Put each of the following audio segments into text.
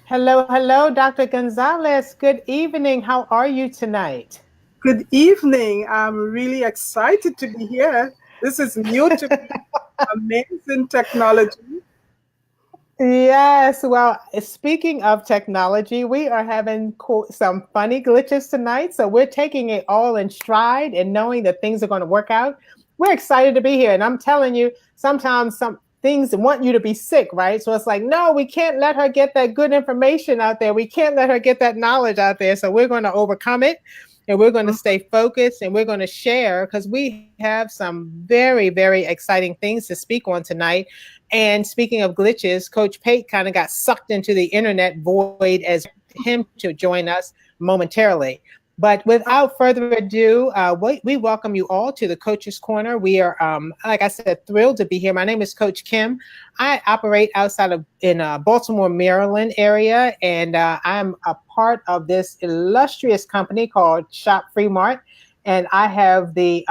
Hello, hello, Dr. Gonzales. Good evening. How are you tonight? Good evening. I'm really excited to be here. This is new to me. Amazing technology. Yes, well, speaking of technology, we are having some funny glitches tonight. So we're taking it all in stride and knowing that things are going to work out. We're excited to be here. And I'm telling you, sometimes some things want you to be sick, right? So it's like, no, we can't let her get that good information out there. We can't let her get that knowledge out there. So we're going to overcome it and we're going to stay focused and we're going to share because we have some very, very exciting things to speak on tonight. And speaking of glitches, Coach Pate kind of got sucked into the internet void as him to join us momentarily. But without further ado, we welcome you all to the Coach's Corner. We are, like I said, thrilled to be here. My name is Coach Kim. I operate outside of in Baltimore, Maryland area, and I'm a part of this illustrious company called Shop FreeMart, and I have the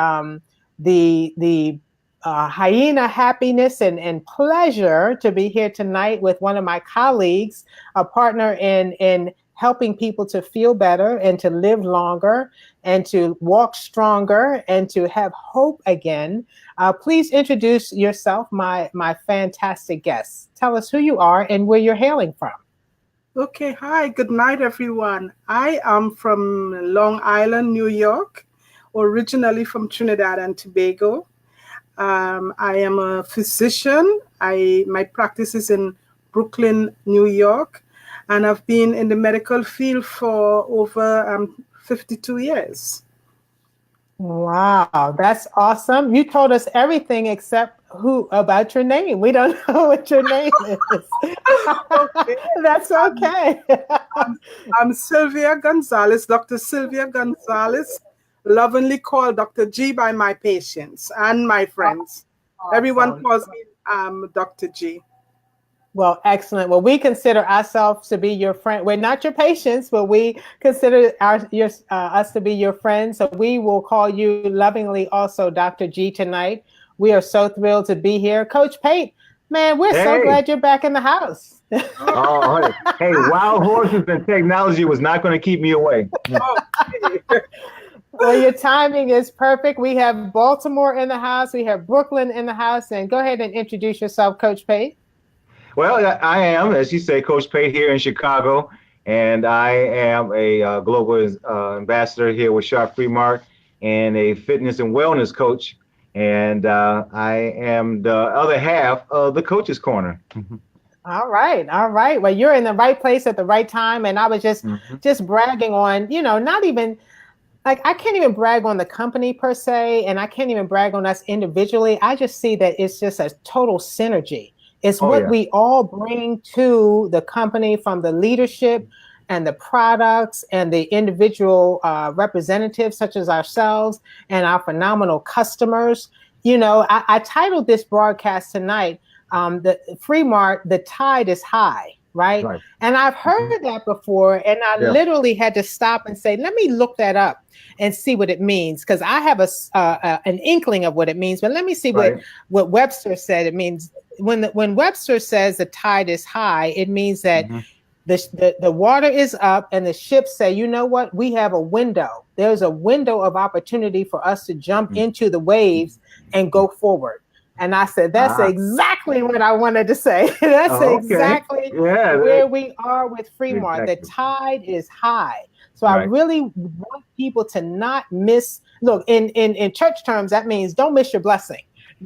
hyena happiness and pleasure to be here tonight with one of my colleagues, a partner in helping people to feel better and to live longer and to walk stronger and to have hope again. Please introduce yourself, my fantastic guest. Tell us who you are and where you're hailing from. Okay, hi, good night, everyone. I am from Long Island, New York, originally from Trinidad and Tobago. I am a physician. My practice is in Brooklyn, New York, and I've been in the medical field for over 52 years. Wow, that's awesome. You told us everything except who about your name. We don't know what your name is. Okay. That's okay. I'm Sylvia Gonzales, Dr. Sylvia Gonzales, lovingly called Dr. G by my patients and my friends. Everyone Awesome. calls me Dr. G. Well, excellent. Well, we consider ourselves to be your friend. We're not your patients, but we consider us to be your friends. So we will call you lovingly also Dr. G tonight. We are so thrilled to be here. Coach Pate, man, we're so Hey, glad you're back in the house. oh, hey, wild horses and technology was not going to keep me away. Okay. Well, your timing is perfect. We have Baltimore in the house. We have Brooklyn in the house. And go ahead and introduce yourself, Coach Pate. Well, I am, as you say, Coach Pate here in Chicago, and I am a global ambassador here with Sharp Free Mart and a fitness and wellness coach. And I am the other half of the Coach's Corner. All right, all right. Well, you're in the right place at the right time, and I was just bragging on, not even like I can't even brag on the company per se, and I can't even brag on us individually. I just see that it's just a total synergy. It's Oh, what yeah. we all bring to the company from the leadership and the products and the individual representatives, such as ourselves and our phenomenal customers. I titled this broadcast tonight, the Free Mart, the tide is high, right? Right. And I've heard that before, and I Yeah. literally had to stop and say, let me look that up and see what it means, because I have an inkling of what it means, but let me see Right. what Webster said it means. When Webster says the tide is high, it means that Mhm. the water is up and the ships say, you know what, we have a window. There's a window of opportunity for us to jump into the waves and go forward. And I said, that's Ah. exactly what I wanted to say. That's Oh, okay. exactly Yeah. where we are with Free Mart. The Exactly. tide is high. So I Right. really want people to not miss. Look, in church terms, that means don't miss your blessing.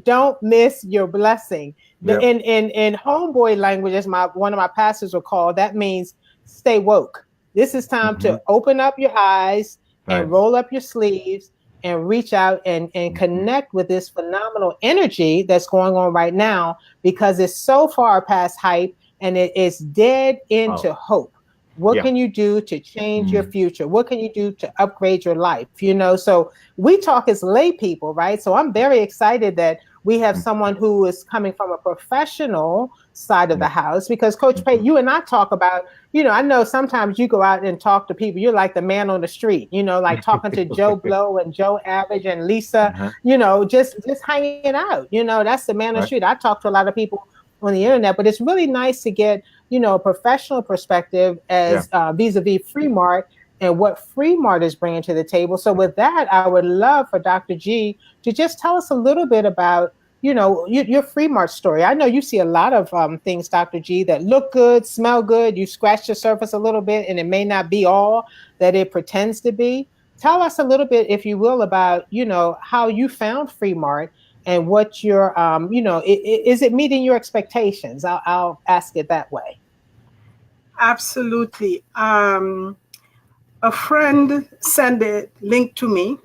Don't miss your blessing. Yep. In homeboy language, as one of my pastors will call, that means stay woke. This is time Hmm. to open up your eyes Right. and roll up your sleeves and reach out and Mhm. connect with this phenomenal energy that's going on right now, because it's so far past hype and it is dead Oh, into hope. What yeah. can you do to change your Mhm. future? What can you do to upgrade your life? So we talk as lay people, right? So I'm very excited that we have someone who is coming from a professional side of the Yeah. house, because Coach Pay, Mhm. you and I talk about, I know sometimes you go out and talk to people, you're like the man on the street, like talking to Joe Blow and Joe Average and Lisa, Uh-huh. just hanging out, that's the man on the Right. street. I talk to a lot of people on the internet, but it's really nice to get professional perspective Yeah. as vis-a-vis FreeMart and what FreeMart is bringing to the table. So with that, I would love for Dr. G to just tell us a little bit about, your FreeMart story. I know you see a lot of things, Dr. G, that look good, smell good. You scratch the surface a little bit, and it may not be all that it pretends to be. Tell us a little bit, if you will, about, how you found FreeMart and what your, is it meeting your expectations? I'll ask it that way. Absolutely. A friend sent a link to me,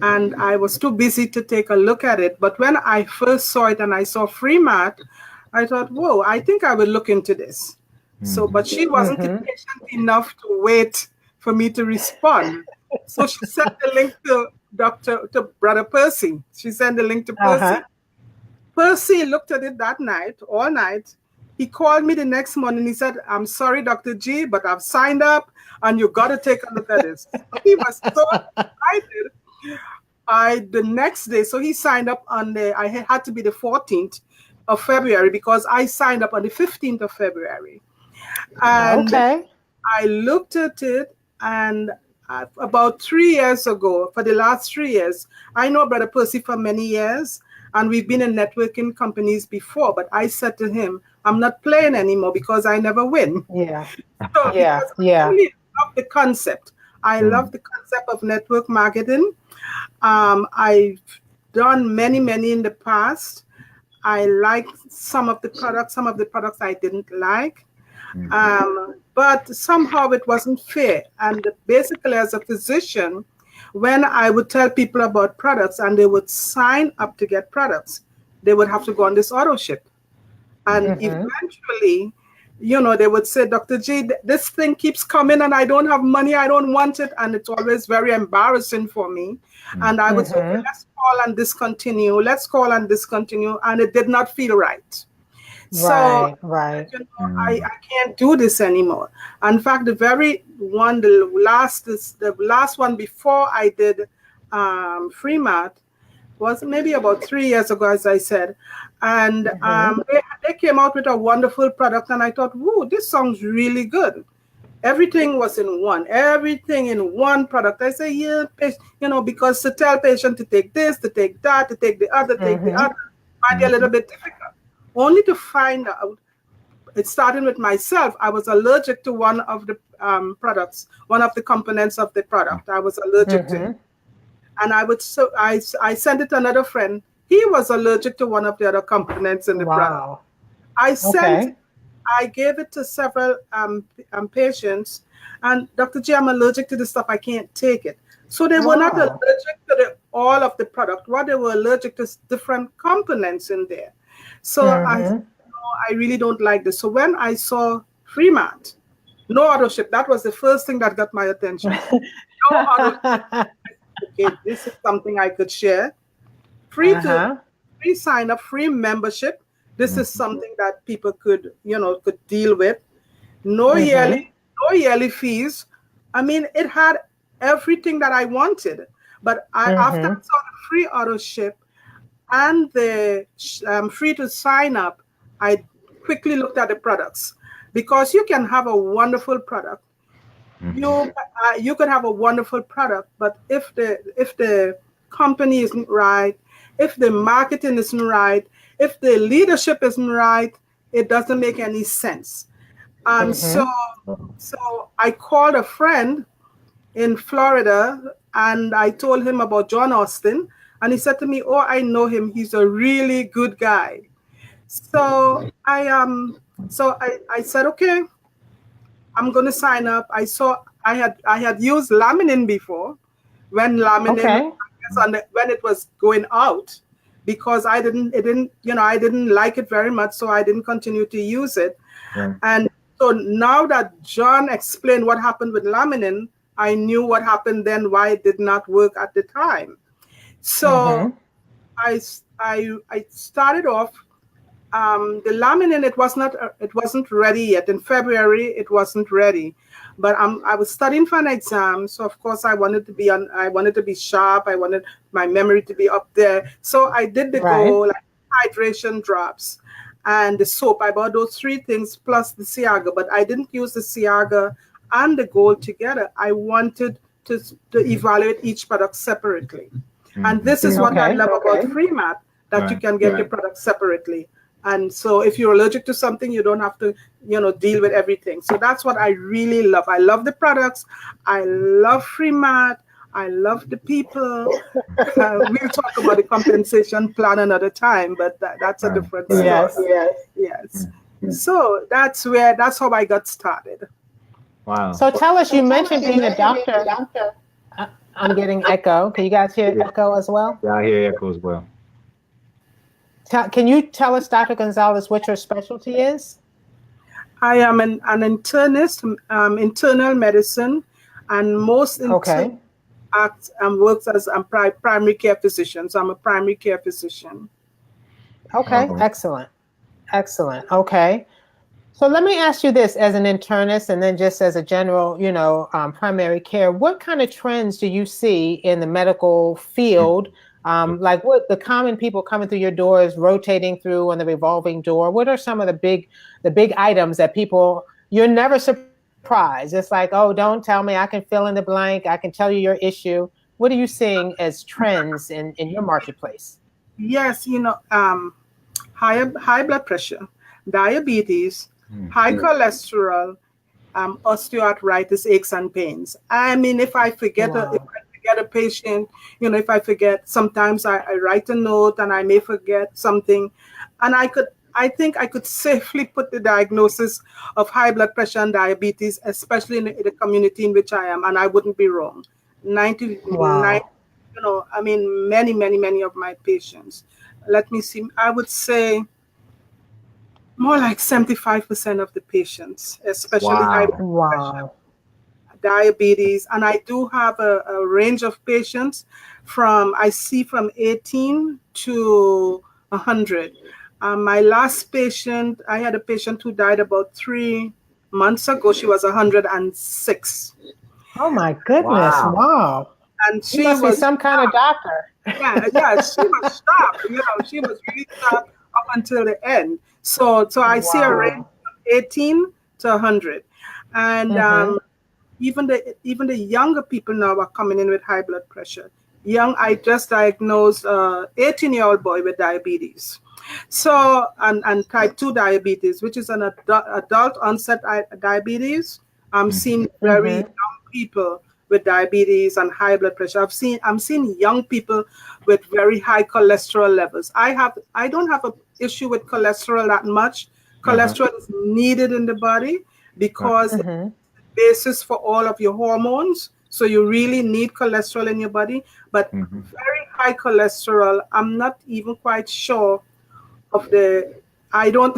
and I was too busy to take a look at it. But when I first saw it and I saw FreeMart, I thought, whoa, I think I will look into this. So, but she wasn't patient enough to wait for me to respond. So she sent the link to Brother Percy. She sent the link to Percy. Percy looked at it that night, all night. He called me the next morning. He said, I'm sorry, Dr. G, but I've signed up and you got to take a look at this. He was so excited. The next day, so he signed up I had to be the 14th of February because I signed up on the 15th of February. And I looked at it, and about 3 years ago, for the last 3 years, I know Brother Percy for many years, and we've been in networking companies before, but I said to him, I'm not playing anymore because I never win. Yeah. So I really love the concept. I love the concept of network marketing. I've done many in the past. I like some of the products I didn't like. But somehow it wasn't fair. And basically, as a physician, when I would tell people about products and they would sign up to get products, they would have to go on this auto ship. And eventually, they would say, Dr. G, this thing keeps coming and I don't have money, I don't want it. And it's always very embarrassing for me. And I would say, okay, let's call and discontinue. And it did not feel right. So, I can't do this anymore. In fact, the last one before I did FreeMart was maybe about 3 years ago, as I said. And they came out with a wonderful product, and I thought, whoa, this sounds really good. Everything was in one product. I say, because to tell patient to take this, to take that, to take the other, might be a little bit difficult. Only to find out, it started with myself. I was allergic to one of the products, one of the components of the product. I was allergic to it. And I sent it to another friend. He was allergic to one of the other components in the product. I gave it to several patients, and Dr. G, I'm allergic to this stuff. I can't take it. So they were not allergic to all of the product. What they were allergic to different components in there. So I said, no, I really don't like this. So when I saw FreeMart, no auto ship, that was the first thing that got my attention. No auto ship. Okay, this is something I could share. Free sign up, free membership. This is something that people could deal with. No yearly fees. I mean, it had everything that I wanted. But after I saw the free auto ship and the free to sign up, I quickly looked at the products, because you can have a wonderful product. You could have a wonderful product, but if the company isn't right, if the marketing isn't right, if the leadership isn't right, it doesn't make any sense. So I called a friend in Florida, and I told him about John Austin, and he said to me, "Oh, I know him. He's a really good guy." So I said, "Okay, I'm going to sign up." I had used laminin before, when when it was going out, because I didn't like it very much, so I didn't continue to use it. And so now that John explained what happened with laminin, I knew what happened then, why it did not work at the time. So I started off. The laminin, it wasn't ready yet. In February, it wasn't ready, but I was studying for an exam, so of course I wanted to be sharp. I wanted my memory to be up there, so I did the goal, like hydration drops, and the soap. I bought those three things plus the Ciaga, but I didn't use the Ciaga and the gold together. I wanted to evaluate each product separately. And this is what I love about FreeMart, that you can get your products separately. And so if you're allergic to something, you don't have to, deal with everything. So that's what I really love. I love the products. I love FreeMart. I love the people. We'll talk about the compensation plan another time, but that's a different story. Yes. So that's how I got started. Wow. So tell us, you mentioned being a doctor. I'm getting echo. Can you guys hear echo as well? Yeah, I hear echo as well. Can you tell us, Dr. Gonzales, what your specialty is? I am an internist, internal medicine, and most interns works as a primary care physician. So I'm a primary care physician. Okay, excellent. Okay. So let me ask you this, as an internist and then just as a general, primary care, what kind of trends do you see in the medical field? Like what the common people coming through your doors, rotating through on the revolving door? What are some of the big items that you're never surprised? It's like, oh, don't tell me, I can fill in the blank. I can tell you your issue. What are you seeing as trends in your marketplace? Yes, high blood pressure, diabetes, high cholesterol, osteoarthritis, aches and pains. I mean, if I forget a patient, if I forget, sometimes I write a note and I may forget something, and I think I could safely put the diagnosis of high blood pressure and diabetes, especially in the community in which I am, and I wouldn't be wrong. 99, many of my patients. Let me see. I would say more like 75% of the patients, especially high blood pressure, diabetes. And I do have a range of patients from 18 to 100. My last patient, I had a patient who died about 3 months ago. She was 106. Oh my goodness! Wow. And she must be some kind of doctor. Yeah, she was shocked. She was really shocked up until the end. So I see a range from 18 to 100, and even the younger people now are coming in with high blood pressure. I just diagnosed 18-year-old boy with diabetes. So and type 2 diabetes, which is an adult onset diabetes. I'm seeing very young people with diabetes and high blood pressure. I'm seeing young people with very high cholesterol levels. I don't have an issue with cholesterol that much. Cholesterol is needed in the body because it's the basis for all of your hormones. So you really need cholesterol in your body. But very high cholesterol, I'm not even quite sure of I don't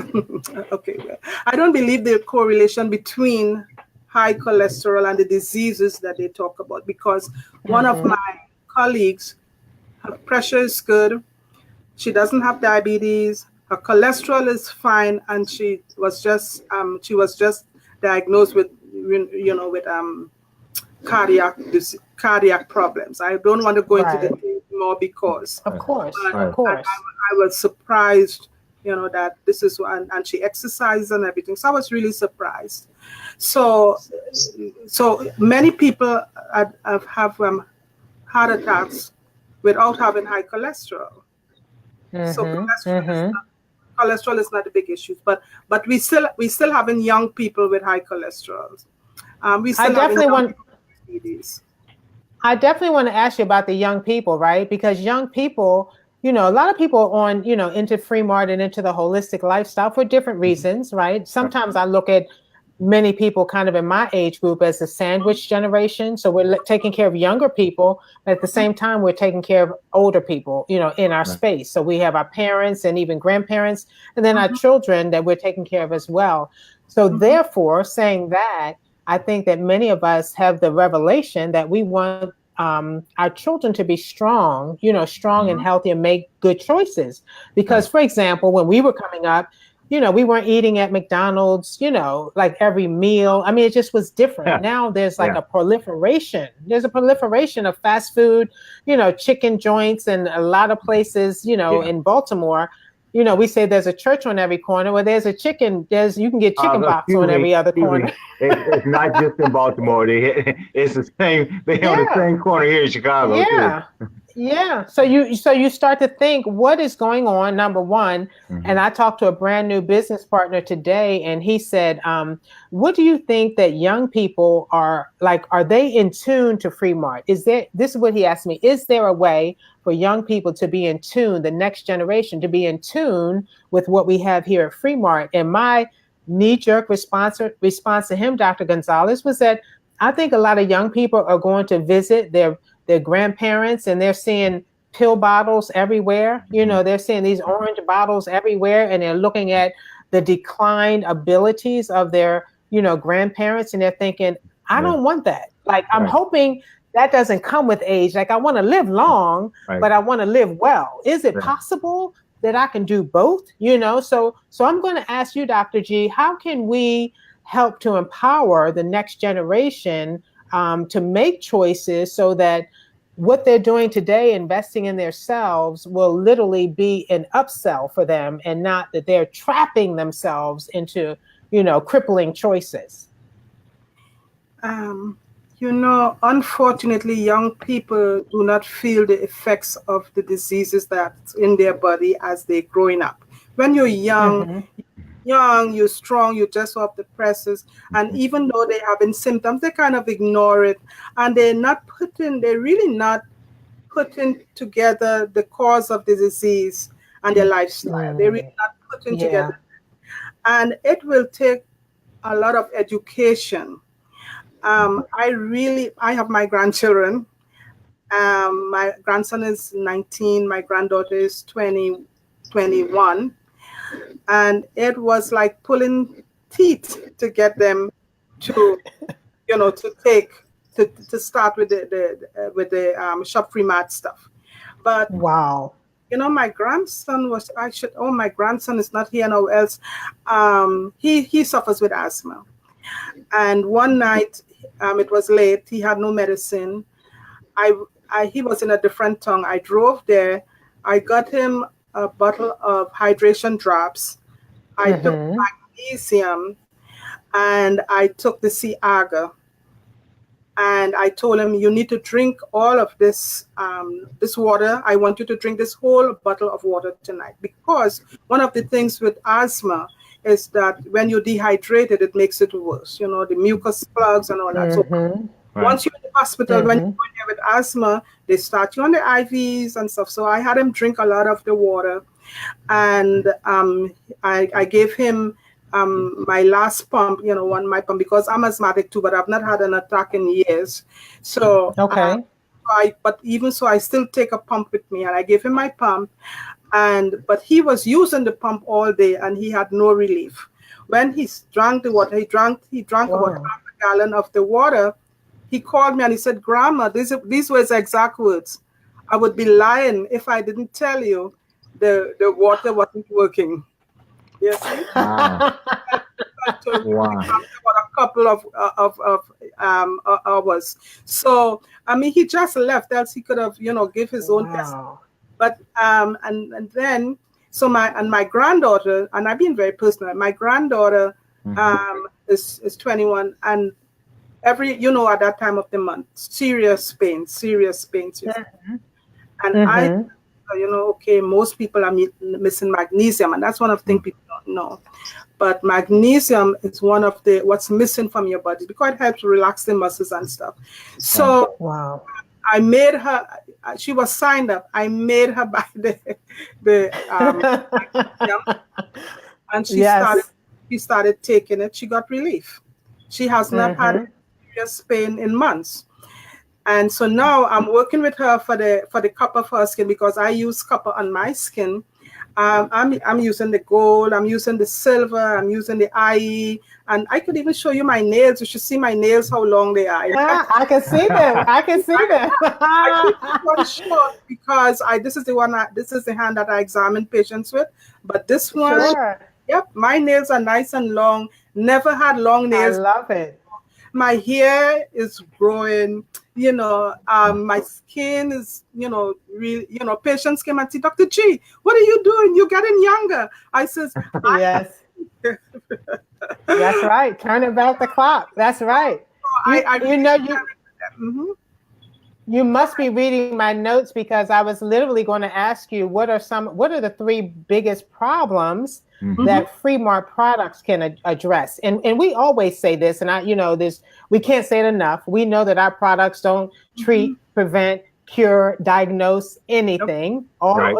believe the correlation between high cholesterol and the diseases that they talk about, because one of my colleagues, her pressure is good, she doesn't have diabetes, her cholesterol is fine, and she was just diagnosed with cardiac problems. I don't want to go into the details more because of course I was surprised that this is one, and she exercises and everything, so I was really surprised. So many people have heart attacks without having high cholesterol. So cholesterol is not a big issue, but we still having young people with high cholesterol. I definitely want to ask you about the young people, right? Because young people, a lot of people are on, into FreeMart and into the holistic lifestyle for different reasons, right? Sometimes I look at many people kind of in my age group as the sandwich generation. So we're taking care of younger people, but at the same time, we're taking care of older people, in our space. So we have our parents and even grandparents, and then our children that we're taking care of as well. So therefore, saying that, I think that many of us have the revelation that we want our children to be strong, strong and healthy and make good choices. Because, for example, when we were coming up, we weren't eating at McDonald's, like every meal. I mean, it just was different. Now there's like a proliferation. There's a proliferation of fast food, chicken joints, and a lot of places, in Baltimore, we say there's a church on every corner. Well, there's a chicken. You can get chicken box on every other corner. It's not just in Baltimore. It's the same. They on the same corner here in Chicago too. Yeah. So you start to think, what is going on, number one. And I talked to a brand new business partner today, and he said, what do you think that young people are like? Are they in tune to FreeMart? This is what he asked me, is there a way for young people to be in tune, the next generation to be in tune with what we have here at FreeMart? And my knee-jerk response to him, Dr. Gonzales, was that I think a lot of young people are going to visit their grandparents, and they're seeing pill bottles everywhere. They're seeing these orange bottles everywhere, and they're looking at the declined abilities of their, grandparents, and they're thinking, I don't want that. Like, I'm hoping that doesn't come with age. Like, I want to live long, but I want to live well. Is it possible that I can do both? So I'm going to ask you, Dr. G, how can we help to empower the next generation to make choices so that what they're doing today, investing in themselves, will literally be an upsell for them, and not that they're trapping themselves into, crippling choices? Unfortunately, young people do not feel the effects of the diseases that's in their body as they're growing up. When you're young, you're strong, you're just off the presses, and even though they're having symptoms, they kind of ignore it, and they're really not putting together the cause of the disease and their lifestyle. They're really not putting together, and it will take a lot of education. I have my grandchildren. My grandson is 19, my granddaughter is 21. And it was like pulling teeth to get them to, to start with the Shop FreeMart stuff. But wow, my grandson my grandson is not here now else. He suffers with asthma. And one night, it was late, he had no medicine. He was in a different town. I drove there. I got him a bottle of hydration drops. I took magnesium, and I took the sea agar. And I told him, you need to drink all of this water. I want you to drink this whole bottle of water tonight. Because one of the things with asthma is that when you're dehydrated, it makes it worse. The mucus plugs and all that. So once you're in the hospital, when you're there with asthma, they start you on the IVs and stuff. So I had him drink a lot of the water. And I gave him my last pump, my pump, because I'm asthmatic too, but I've not had an attack in years. So, but even so, I still take a pump with me, and I gave him my pump. But he was using the pump all day, and he had no relief. When he drank the water, he drank about half a gallon of the water. He called me and he said, Grandma, these were his exact words. I would be lying if I didn't tell you the water wasn't working. Yes. Wow. About a couple of hours. So he just left. Else he could have give his own test. But and then my granddaughter, and I've been very personal. My granddaughter is 21, and every at that time of the month, serious pain. And I. Okay, most people are missing magnesium, and that's one of the things people don't know. But magnesium is one of what's missing from your body, because it helps relax the muscles and stuff. So I made her. She was signed up. I made her buy the magnesium, and she started taking it. She got relief. She has not had serious pain in months. And so now I'm working with her for the copper for her skin, because I use copper on my skin. I'm using the gold, I'm using the silver, I'm using the IE, and I could even show you my nails. You should see my nails, how long they are. Yeah, I can see them. I keep one short because this is the hand that I examine patients with. But this one, my nails are nice and long. Never had long nails. I love it. My hair is growing, my skin is, really, patients came and said, Dr. G, what are you doing? You're getting younger. I says, Yes. That's right. Turning back the clock. That's right. I You know, you mm-hmm. you must be reading my notes, because I was literally going to ask you what are the three biggest problems that FreeMart products can address. And we always say this, and we can't say it enough. We know that our products don't treat, prevent, cure, diagnose anything. Right.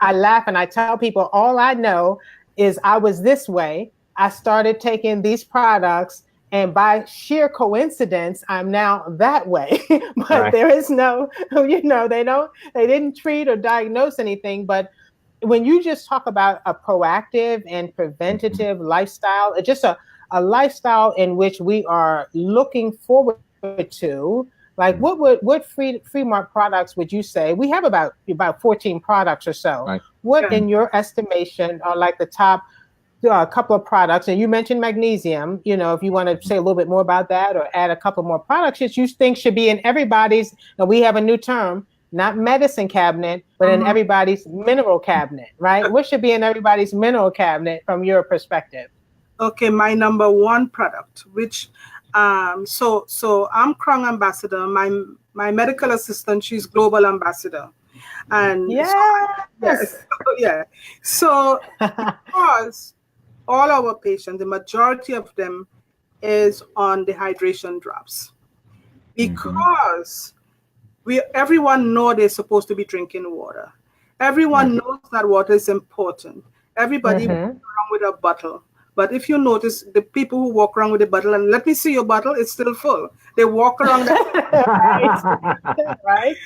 I laugh and I tell people, all I know is I was this way. I started taking these products, and by sheer coincidence, I'm now that way. But Right. there is no, they didn't treat or diagnose anything. But when you just talk about a proactive and preventative lifestyle, it's just a lifestyle in which we are looking forward to, like what FreeMart products would you say? We have about 14 products or so. Right. What, in your estimation, are like the top a couple of products? And you mentioned magnesium, if you want to say a little bit more about that or add a couple more products that you think should be in everybody's, now we have a new term, not medicine cabinet, but in everybody's mineral cabinet, right? What should be in everybody's mineral cabinet from your perspective? Okay, my number one product, which, so I'm Crown Ambassador. My medical assistant, she's Global Ambassador. And yes. So because all our patients, the majority of them is on the hydration drops, because everyone know they're supposed to be drinking water. Everyone knows that water is important. Everybody walks around with a bottle. But if you notice, the people who walk around with a bottle, and let me see your bottle, it's still full. They walk around right?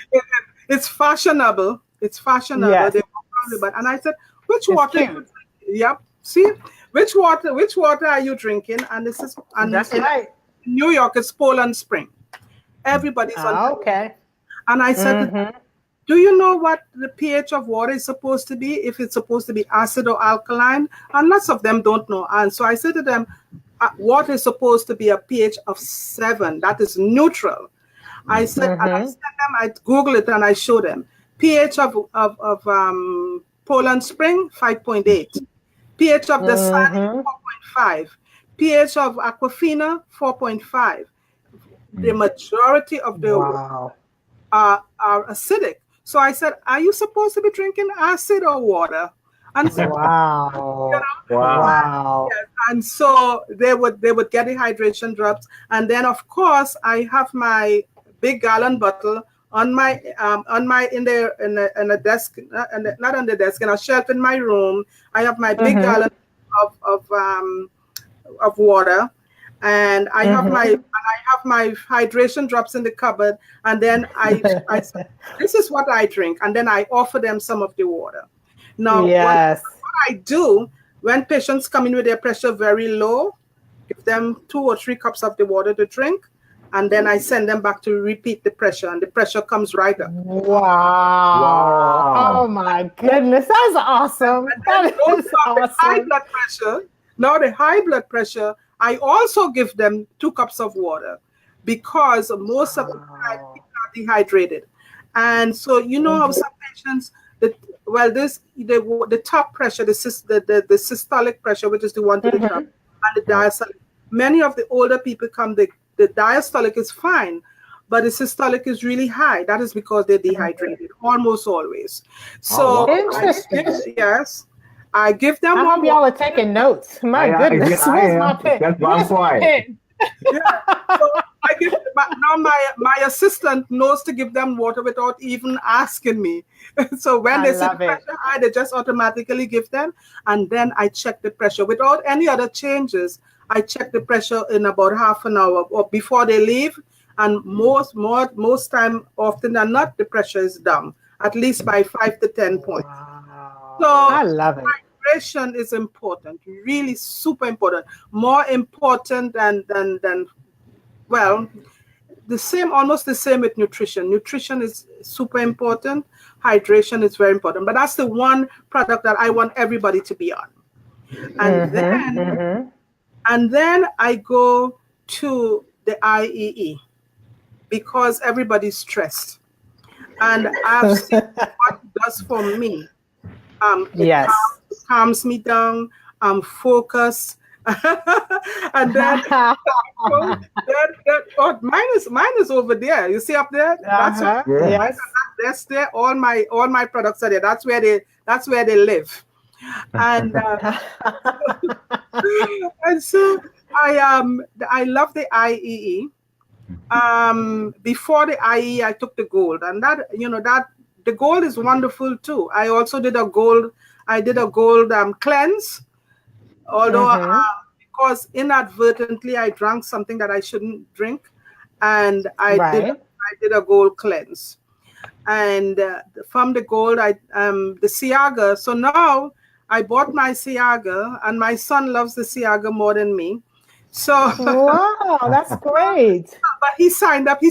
It's fashionable. It's fashionable. Yes. They walk around with a bottle. And I said, which water? Yep. See, which water are you drinking? And this is, and that's right. In New York, it's Poland Spring. Everybody's on. Okay. And I said, do you know what the pH of water is supposed to be? If it's supposed to be acid or alkaline? And lots of them don't know. And so I said to them, water is supposed to be a pH of 7. That is neutral. I said, and I sent them, I Google it and I show them. pH of Poland Spring, 5.8. pH of the Sun, 4.5. pH of Aquafina, 4.5. The majority of the water are acidic. So I said, are you supposed to be drinking acid or water? And so, wow. Yes. And so they would get the hydration drops. And then of course I have my big gallon bottle on my in a desk, not on the desk, in a shelf in my room. I have my big gallon of water, and I have my hydration drops in the cupboard. And then I said, this is what I drink, and then I offer them some of the water. Now, what I do when patients come in with their pressure very low, give them 2 or 3 cups of the water to drink, and then I send them back to repeat the pressure, and the pressure comes right up. Wow. Oh my goodness, that's awesome. That is awesome. High blood pressure. Now the high blood pressure, I also give them 2 cups of water, because most of the time people are dehydrated. And so, some patients, the top pressure, the systolic pressure, which is the one to the top, and the diastolic. Many of the older people the diastolic is fine, but the systolic is really high. That is because they're dehydrated, almost always. So interesting. Yes. I give them. I hope y'all are taking notes. My goodness, where's my pen? That's why I'm quiet. So I give, but now my assistant knows to give them water without even asking me. So when they see the pressure high, they just automatically give them, and then I check the pressure without any other changes. I check the pressure in about half an hour or before they leave, and most time, often than not, the pressure is down at least by 5 to 10 points. Wow. So I love it. hydration is important, really super important, more important than almost the same with nutrition. Nutrition is super important. Hydration is very important, but that's the one product that I want everybody to be on. And then I go to the IEE because everybody's stressed. And I've seen what it does for me. Yes. It calms me down. I'm focused. And then, oh, mine is over there. You see up there? That's Yes. that's there. All my products are there. That's where they live. And and so I love the IEE. Before the IE, I took the gold, and that the gold is wonderful too. I also did a gold. I did a gold cleanse, although because inadvertently I drank something that I shouldn't drink, and I did a gold cleanse, and from the gold the Ciaga. So now I bought my Ciaga, and my son loves the Ciaga more than me. So wow, that's great. But he signed up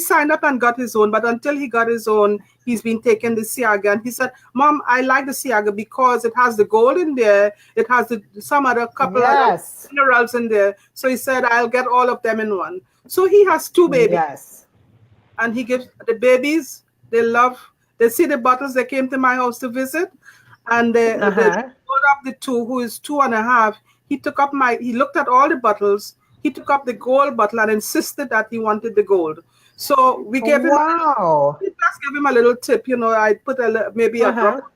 and got his own. But until he got his own, he's been taking the Ciaga. And he said, Mom, I like the Ciaga because it has the gold in there. It has some other couple of minerals in there. So he said, I'll get all of them in one. So he has 2 babies. Yes. And he gives the babies, they see the bottles. They came to my house to visit. And one of the 2, who is 2.5, he looked at all the bottles. He took up the gold bottle and insisted that he wanted the gold. So we gave him a little tip. I put maybe a drop,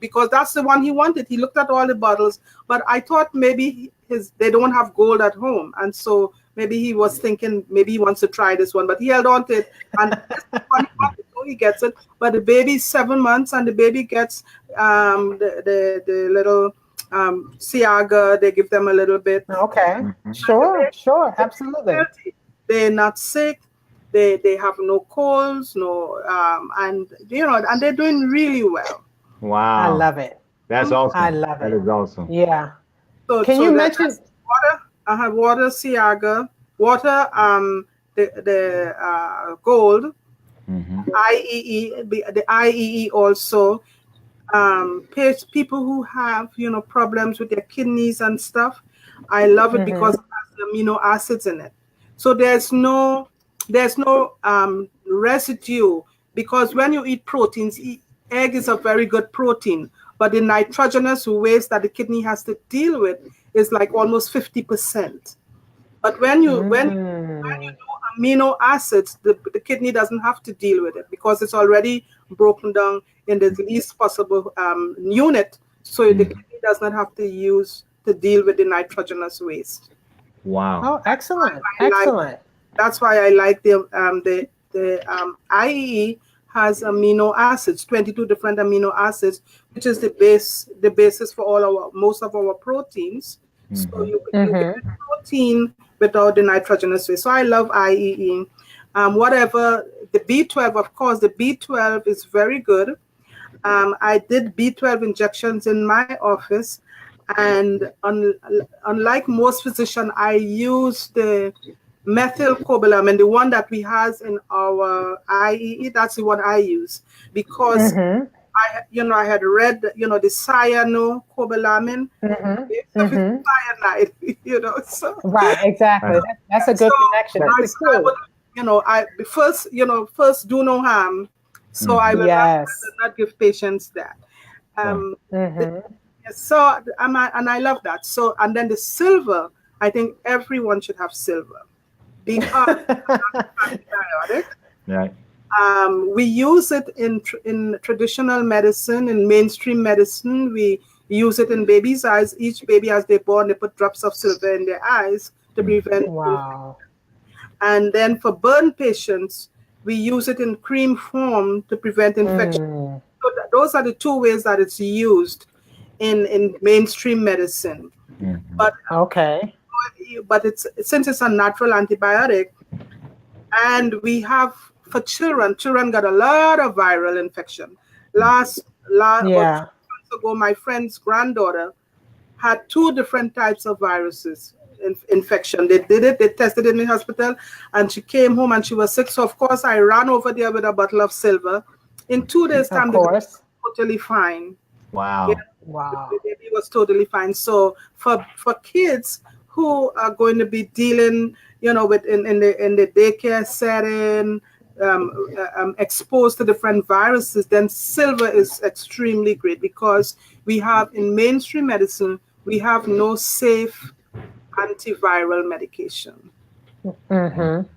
because that's the one he wanted. He looked at all the bottles, but I thought maybe they don't have gold at home, and so maybe he was thinking maybe he wants to try this one, but he held on to it, and this is the one he wanted, so he gets it. But the baby's 7 months, and the baby gets the little Ciaga. They give them a little bit. Okay. Sure, absolutely. They're not sick. They have no colds, and they're doing really well. Wow, I love it. That's awesome. I love it. That is awesome. Yeah. So you mention water? I have water, Ciaga, water, the gold, IEE, the IEE also. People who have problems with their kidneys and stuff, I love it because it has the amino acids in it. So there's no residue, because when you eat proteins, egg is a very good protein, but the nitrogenous waste that the kidney has to deal with is like almost 50%. But when you do amino acids, the kidney doesn't have to deal with it because it's already broken down in the least possible unit, so the kidney does not have to deal with the nitrogenous waste. Wow! Oh, excellent! Excellent. That's why I like the IEE has amino acids, 22 different amino acids, which is the basis for most of our proteins. So you get protein without the nitrogenous waste. So I love IEE. Whatever the B12, of course, the B12 is very good. I did B12 injections in my office, and unlike most physicians, I use the methylcobalamin, the one that we has in our IEE. That's the one I use because I had read the cyanocobalamin. Cyanide, so right, exactly. That's a good connection. I first do no harm. So I will not give patients that. So and I love that. So, and then the silver, I think everyone should have silver because it's antibiotic. Right. We use it in traditional medicine, in mainstream medicine. We use it in babies' eyes. Each baby, as they're born, they put drops of silver in their eyes to prevent. Wow. And then for burn patients, we use it in cream form to prevent infection. So those are the 2 ways that it's used in mainstream medicine. But since it's a natural antibiotic, and we have for children got a lot of viral infection. Last 2 months ago, my friend's granddaughter had 2 different types of viruses. Infection. They tested it in the hospital, and she came home and she was sick. So of course I ran over there with a bottle of silver. In 2 days' time, the baby was totally fine. Wow. Wow. The baby was totally fine. So for kids who are going to be dealing, with in the daycare setting, exposed to different viruses, then silver is extremely great because we have in mainstream medicine, we have no safe antiviral medication. Mm-hmm.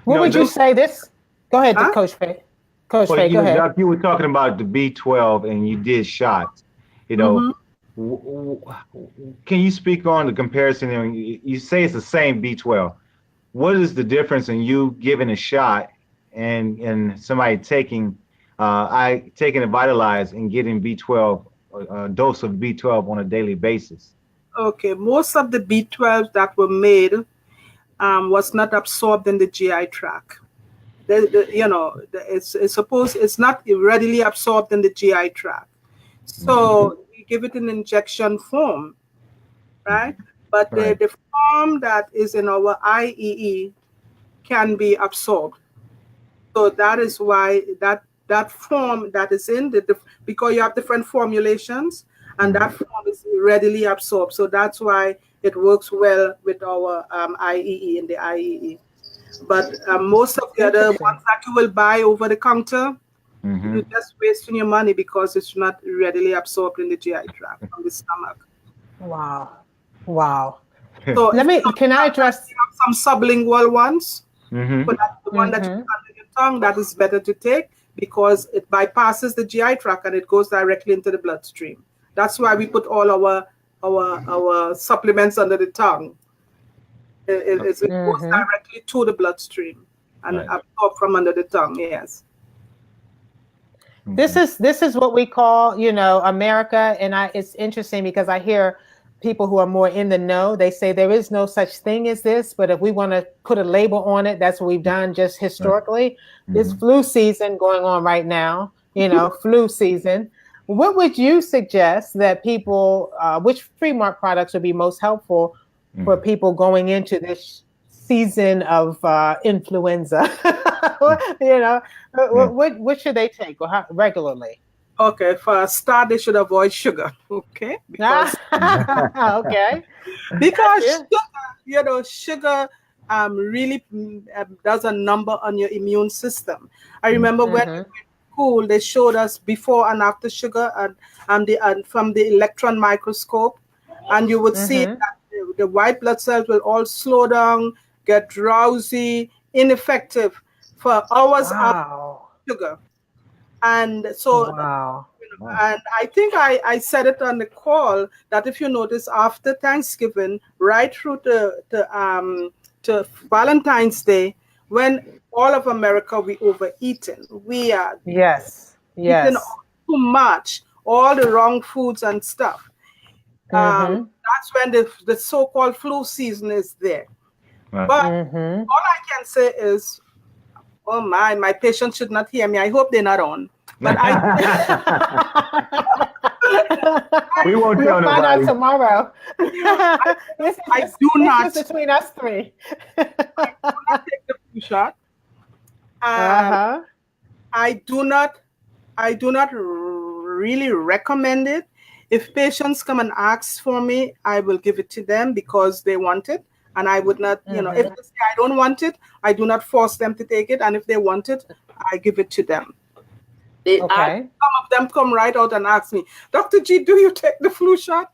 What would you say this? Go ahead, Huh? Coach Faye. Coach Well, Faye, go ahead. Doc, you were talking about the B12 and you did shots. Mm-hmm. Can you speak on the comparison? You say it's the same B12. What is the difference in you giving a shot and somebody taking taking a Vitalize and getting B12 a dose of B12 on a daily basis? Okay, most of the B12 that were made was not absorbed in the GI tract. It's not readily absorbed in the GI tract. So we give it in injection form, right? But Right. the form that is in our IEE can be absorbed. So that is why that form that is in because you have different formulations, and that form is readily absorbed. So that's why it works well with our IEE and the IEE. But most of the other ones that you will buy over the counter, you're just wasting your money because it's not readily absorbed in the GI tract from the stomach. Wow. Wow. So Can I address? you have some sublingual ones, Mm-hmm. but that's the one that you put under your tongue, that is better to take because it bypasses the GI tract and it goes directly into the bloodstream. That's why we put all our supplements under the tongue. It goes directly to the bloodstream and absorbed from under the tongue. Yes. This is what we call, America, and it's interesting because I hear people who are more in the know. They say there is no such thing as this, but if we want to put a label on it, that's what we've done just historically. It's flu season going on right now, flu season. What would you suggest that people, which FreeMart products would be most helpful for people going into this season of influenza? What should they take regularly? Okay, for a start, they should avoid sugar. Okay, because okay, because sugar really does a number on your immune system. I remember when we were in school, they showed us before and after sugar and from the electron microscope, and you would see that the white blood cells will all slow down, get drowsy, ineffective for hours after sugar. And so and I think I said it on the call that if you notice after Thanksgiving, right through to Valentine's Day, when all of America we overeating, we are eating too much, all the wrong foods and stuff. That's when the so-called flu season is there. But all I can say is, oh my patients should not hear me. I hope they're not on. But we won't tell find out nobody. tomorrow. This is between us three. I do not take the flu shot. I do not really recommend it. If patients come and ask for me, I will give it to them because they want it. And I would not, if they say I don't want it, I do not force them to take it. And if they want it, I give it to them. Some of them come right out and ask me, Dr. G, do you take the flu shot?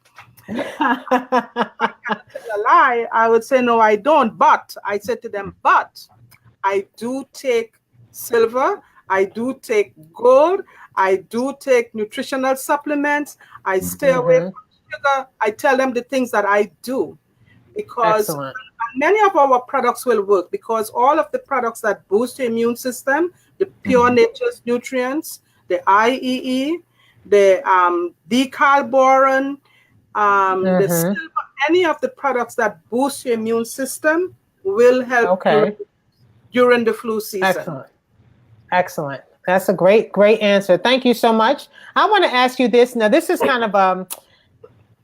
I can't tell a lie. I would say, no, I don't. But I said to them, but I do take silver. I do take gold. I do take nutritional supplements. I stay away from sugar. I tell them the things that I do because many of our products will work because all of the products that boost the immune system, the pure nature's nutrients, the IEE, the decalboron, the silver, any of the products that boost your immune system will help during the flu season. Excellent. That's a great answer. Thank you so much. I want to ask you this. Now, this is kind of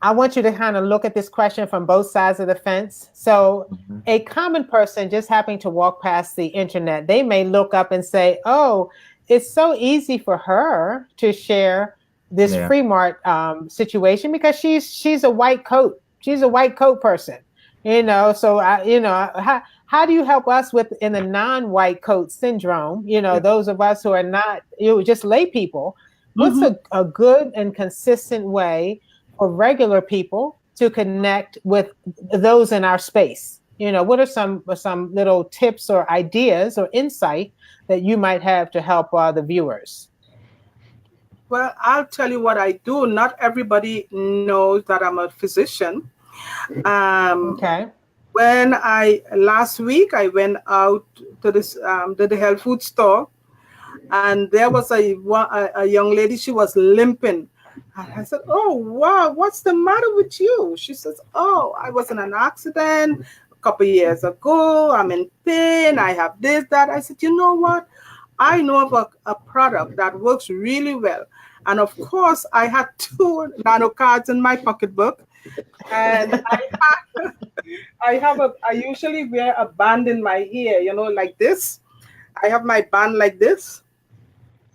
I want you to kind of look at this question from both sides of the fence. So a common person just happening to walk past the internet, they may look up and say, oh, it's so easy for her to share this FreeMart situation because she's a white coat. She's a white coat person. So how do you help us with in the non-white coat syndrome? Yeah. Those of us who are not, just lay people. What's Mm-hmm. a good and consistent way for regular people to connect with those in our space? What are some little tips or ideas or insight that you might have to help the viewers? Well, I'll tell you what I do. Not everybody knows that I'm a physician. Um, Okay. when I last week I went out to this to the health food store, and there was a young lady. She was limping. And I said, "Oh wow, what's the matter with you?" She says, "Oh, I was in an accident a couple years ago. I'm in pain. I have this, that." I said, "You know what? I know of a product that works really well." And of course, I had two nano cards in my pocketbook, and I usually wear a band in my ear, like this. I have my band like this,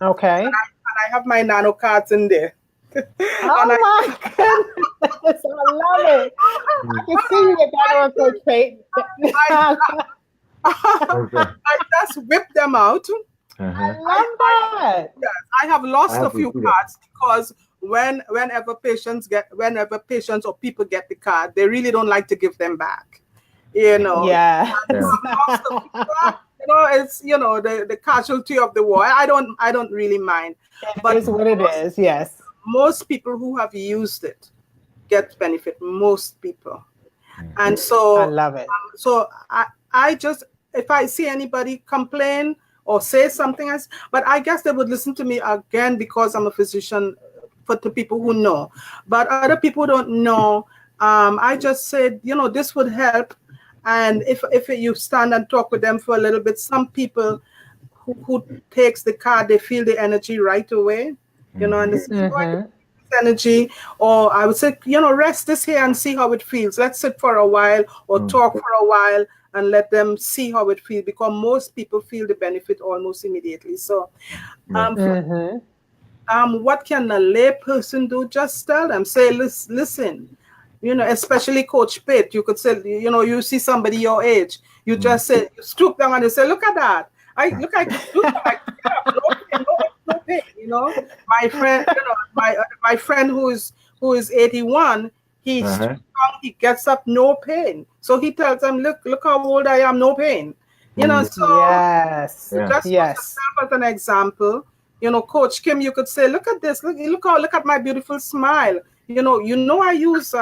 Okay. and I have my nano cards in there. And Oh my goodness, I love it. I can see you with that on, Coach Pate. I, Okay. I just whip them out. I Uh-huh. I, love I that. yes, I have I lost a have to few see that. cards because whenever patients or people get the card, they really don't like to give them back. You know, Yes. Yeah. I've lost a few cards. It's the casualty of the war. I don't really mind, It but is what it is. Yes. most people who have used it get benefit. Most people, and I so love it. so I just, if I see anybody complain or say something else, but I guess they would listen to me again because I'm a physician for the people who know. But other people don't know. I just said, this would help. And if you stand and talk with them for a little bit, some people who takes the card, they feel the energy right away, and they Mhm. say, "Oh, I Mm-hmm. energy," or I would say, rest this here and see how it feels. Let's sit for a while or Mm. talk for a while and let them see how it feels, because most people feel the benefit almost immediately. So, Yeah. Mm-hmm. what can a lay person do? Just tell them, say, listen, especially Coach Pitt, you could say, you see somebody your age, you Mm. just say, you stoop down and you say, "Look at that. I could do that. I could get up. No pain, no pain." My friend, my friend who is 81, he's Uh-huh. strong, he gets up, no pain. So he tells them, "Look how old I am, no pain." Mm. So Yes. Yeah. just use Yes. yourself as an example. Coach Kim, you could say, "Look at this. Look at my beautiful smile." I use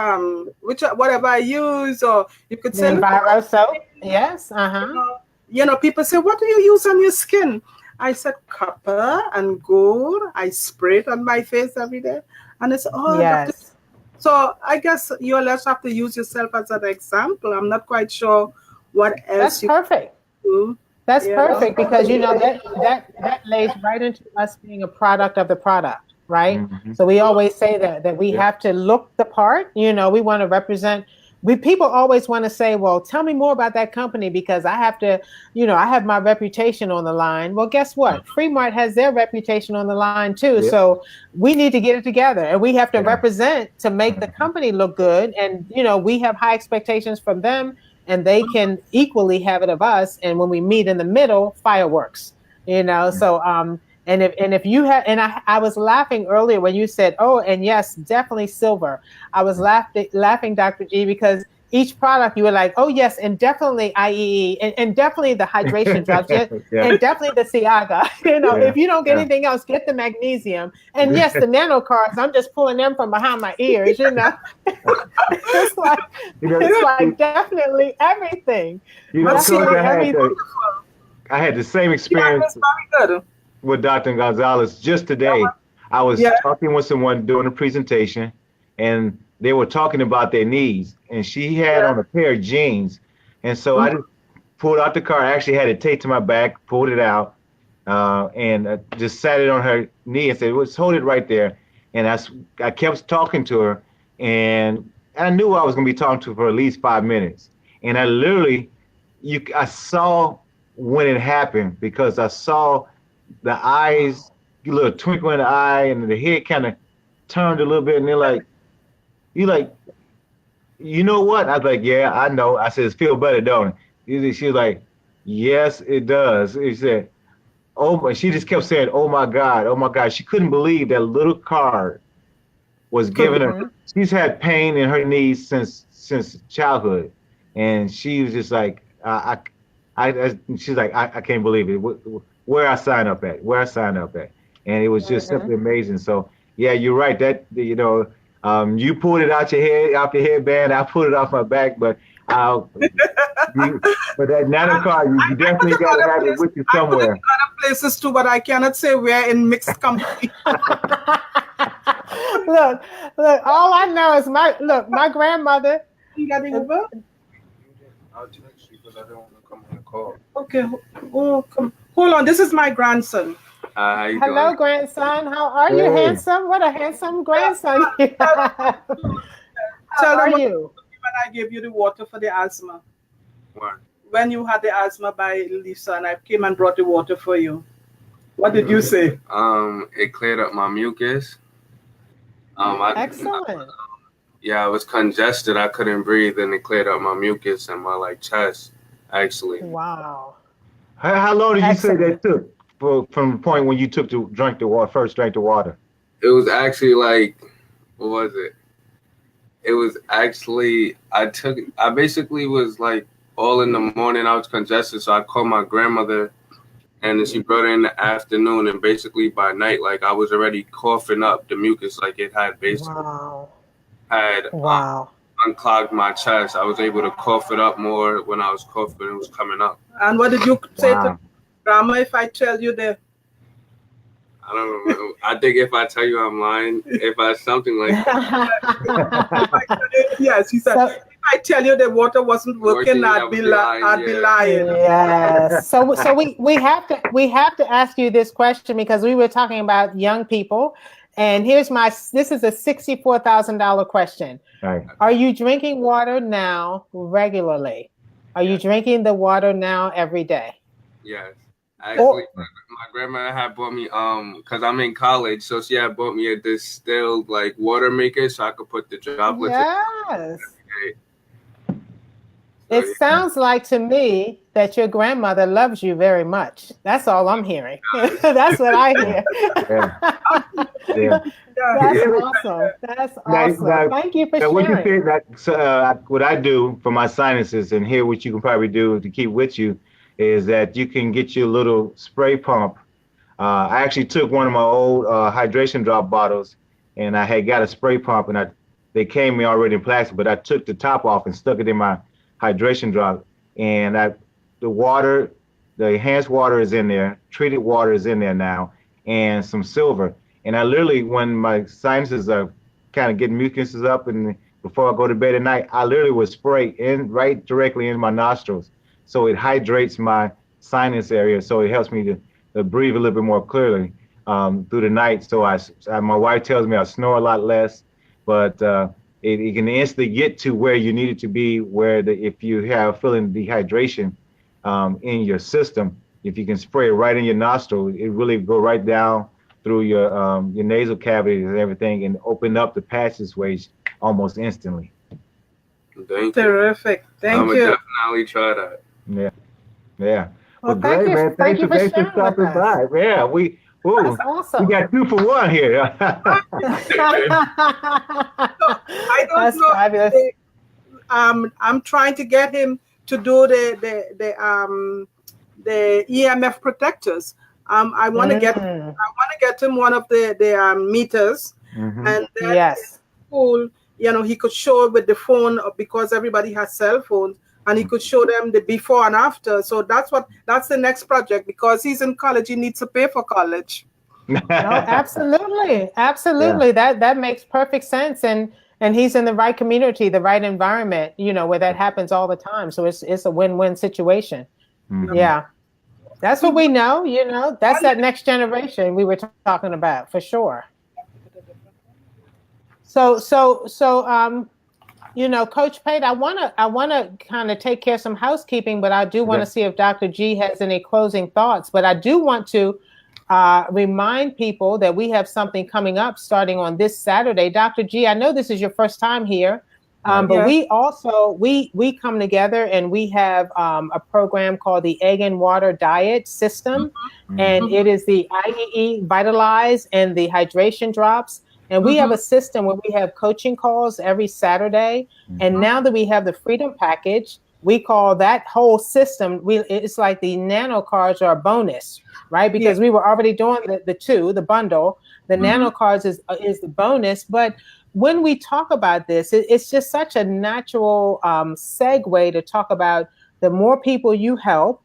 whatever I use, or you could The say, "Look at my Enviro soap. skin." Yes. Uh-huh. People say, "What do you use on your skin?" I said, "Copper and gold. I spray it on my face every day." And it's, "Oh, Doctor." Yes. So I guess you just have to use yourself as an example. I'm not quite sure what That's else you perfect. do. That's You know? perfect because that lays right into us being a product of the product, right? Mhm. So we always say that we Yeah. have to look the part. We want to represent. We people always want to say, "Well, tell me more about that company because I have to, I have my reputation on the line." Well, guess what? FreeMart has their reputation on the line too. Yeah. So we need to get it together, and we have to Yeah. represent to make the Mhm. company look good. And we have high expectations from them and they can equally have it of us. And when we meet in the middle, fireworks. And if you had, and I was laughing earlier when you said, "Oh, and yes, definitely silver." I was laughing, Dr. G, because each product you were like, "Oh yes, and definitely IEE, and definitely the hydration drops, yes, Yeah. and definitely the Ciaga." Yeah. If you don't get Yeah. anything else, get the magnesium, and yes, the nano cards. I'm just pulling them from behind my ears. It's like You know, it's you, like definitely everything. you know, But see, Coach, Definitely everything. I had the same yeah, experience that's very good. with Dr. Gonzales just today. I was Yeah. talking with someone doing a presentation, and they were talking about their needs, and she had on a pair of jeans, and so I Mhm. just pulled out the card. I actually had it taped to my back, pulled it out, and just sat it on her knee and said, "Well, just hold it right there." And I kept talking to her, and I knew I was going to be talking to her for at least 5 minutes. And I literally, I saw when it happened because I saw the eyes, a little twinkle in the eye, and the head kind of turned a little bit, and they're like, "You like, you know what? I was like, yeah, I know. I said, it feel better, don't it? She was like, yes, it does. She said, oh my, she just kept saying, oh my God, oh my God. She couldn't believe that little card was giving her. Mhm. She's had pain in her knees since childhood, and she was just like, she's like, I can't believe it. Where I sign up at? Where I sign up at? And it was just Mhm. simply amazing. So yeah, you're right. That you pulled it out your head, off your headband. I pulled it off my back, but I'll. But that nano card, you I could definitely have got to other have it places. with you I could have somewhere. other places too, but I cannot say where in mixed company. look, all I know is my grandmother. You got it over? I'll text you because I don't want to come on the call. Okay. Oh, come. Hold on. This is my grandson. How you Hello, doing? grandson. How are you, Hey, handsome? What a handsome grandson you have. How Tell them are what you? when I gave you the water for the asthma. One. When you had the asthma by Lisa, and I came and brought the water for you. What did you say? It cleared up my mucus. Excellent. Yeah, I was congested. I couldn't breathe, and it cleared up my mucus and my chest. Actually, Wow. how long did you say Excellent. that took from the point when you took to drink the water, first drank the water? it was actually what was it? It was actually I basically was all in the morning. I was congested, so I called my grandmother, and then she brought it in the afternoon, and basically by night, I was already coughing up the mucus, it had basically Wow. had Wow. unclogged my chest. I was able to cough it up more when I was coughing. It was coming up. And what did you say to Wow. grandma if I tell you that? I don't remember. I think if I tell you I'm lying, if I something like Yes, he said. So, If I tell you the water wasn't working, Working, I'd be lying, I'd be yeah. lying. yes. So we have to ask you this question because we were talking about young people, and this is a $64,000 question. Right. Are you drinking water now regularly? Are you drinking the water now every day? yes. Or Actually, my grandma had bought me because I'm in college, so she had bought me a distilled water maker so I could put the droplets in. yes. So, It yeah. sounds like to me that your grandmother loves you very much. That's all I'm hearing. That's what I hear. Yeah. That's Yeah. awesome. That's Now, awesome. Thank you for what you sharing. said, what I do for my sinuses, and here what you can probably do to keep with you, is that you can get your little spray pump. I actually took one of my old hydration drop bottles, and I had got a spray pump, and they came me already in plastic, but I took the top off and stuck it in my hydration drop, and the water, the enhanced water is in there, treated water is in there now, and some silver. And I literally, when my sinuses are kind of getting mucuses up, and before I go to bed at night, I literally would spray in right directly in my nostrils, so it hydrates my sinus area, so it helps me to breathe a little bit more clearly through the night. So my wife tells me I snore a lot less, but it can instantly get to where you need it to be, where if you have feeling dehydration in your system, if you can spray it right in your nostril, it really go right down through your nasal cavities and everything, and open up the passageways almost instantly. Thank you. Terrific. I'm Thank gonna you. definitely try that. Yeah, yeah. Well, Well, great, man. thank Thanks you for for sharing with stopping us. by. Yeah, we That's awesome. got 2 for 1 here. So I don't That's know. fabulous. I'm trying to get him to do the EMF protectors. I want to get him one of the meters, Mhm. and then Yes. school, he could show it with the phone because everybody has cell phones, and he could show them the before and after. So that's the next project, because he's in college. He needs to pay for college. No, absolutely. Absolutely. That makes perfect sense. And he's in the right community, the right environment, where that happens all the time. So it's a win-win situation. Mhm. Yeah. That's what we know, that's that next generation we were talking about for sure. So, Coach Pate, I wanna kind of take care of some housekeeping, but I do want to Okay. see if Dr. G has any closing thoughts. But I do want to remind people that we have something coming up starting on this Saturday. Dr. G, I know this is your first time here, But Yes. we also we come together and we have a program called the Egg and Water Diet System, and it is the IEE Vitalize and the hydration drops. And we have a system where we have coaching calls every Saturday. And now that we have the Freedom Package, we call that whole system. It's like the nano cards are a bonus, right? Because we were already doing the bundle. The nano cards is the bonus, but when we talk about this, it's just such a natural segue to talk about the more people you help,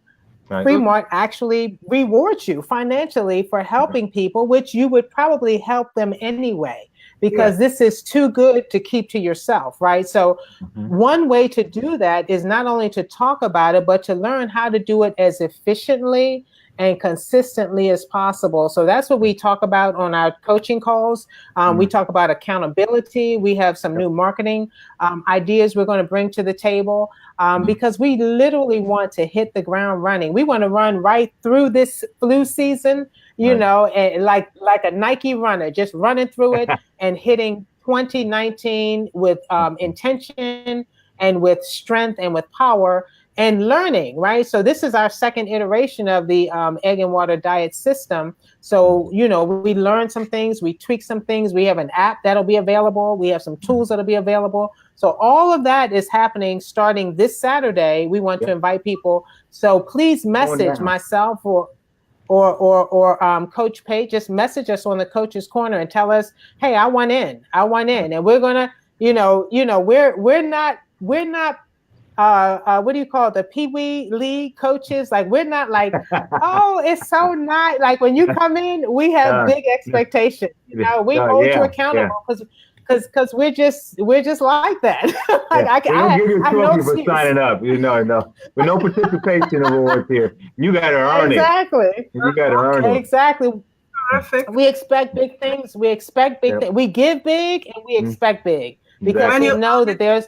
FreeMart actually rewards you financially for helping people, which you would probably help them anyway, because this is too good to keep to yourself, right? So one way to do that is not only to talk about it, but to learn how to do it as efficiently and consistently as possible. So that's what we talk about on our coaching calls. We talk about accountability. We have some new marketing ideas we're going to bring to the table because we literally want to hit the ground running. We want to run right through this flu season, you know, and like a Nike runner, just running through it and hitting 2019 with intention and with strength and with power and learning, right? So this is our second iteration of the Egg and Water Diet System. So, you know, we learn some things, we tweak some things. We have an app that'll be available. We have some tools that'll be available. So all of that is happening starting this Saturday. We want to invite people. So please message myself or Coach Pate. Just message us on the Coach's Corner and tell us, hey, I want in. And we're gonna, we're not what do you call it? The Pee Wee League coaches? Like, we're not like, oh, it's so nice. Like, when you come in, we have big expectations. You know, we hold you accountable because we're just like that. Like, we don't give you a trophy for signing up. You know, with no participation awards here. You got to earn it. You got to earn it. Exactly. Perfect. We expect big things. We expect big things. We give big and we expect big because we know that there's.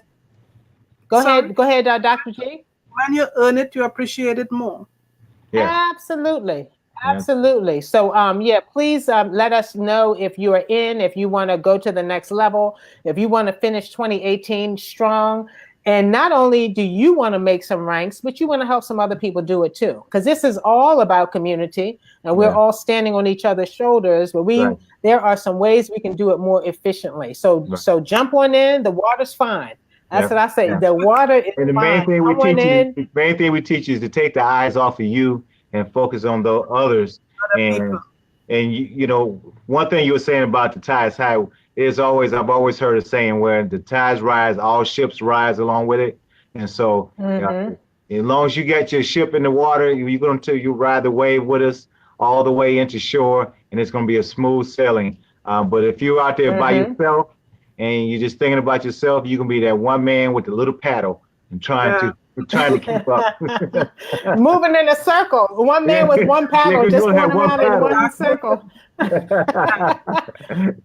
Go ahead, Dr. G. When you earn it, you appreciate it more. Yeah. Absolutely. So, please let us know if you are in, if you want to go to the next level, if you want to finish 2018 strong. And not only do you want to make some ranks, but you want to help some other people do it too. Because this is all about community and we're all standing on each other's shoulders. But there are some ways we can do it more efficiently. So jump on in. The water's fine. That's what I say. The water is and the main thing we teach is to take the eyes off of you and focus on the others. And you know, one thing you were saying about the tides high is I've always heard a saying where the tides rise, all ships rise along with it. And so as long as you get your ship in the water, you ride the wave with us all the way into shore, and it's going to be a smooth sailing. But if you're out there by yourself, and you're just thinking about yourself, you can be that one man with the little paddle and trying to keep up. Moving in a circle. One man with one paddle, just going around in one circle.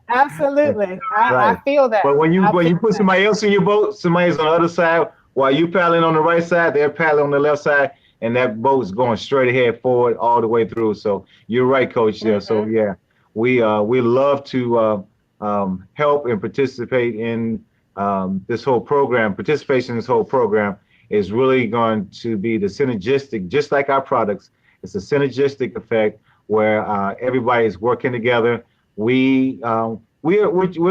Absolutely. I feel that. But when you put somebody else in your boat, somebody's on the other side, while you paddling on the right side, they're paddling on the left side, and that boat's going straight ahead forward all the way through. So you're right, Coach. So we love to help and participate in this whole program. Participation in this whole program is really going to be the synergistic, just like our products. It's a synergistic effect where everybody's working together. We're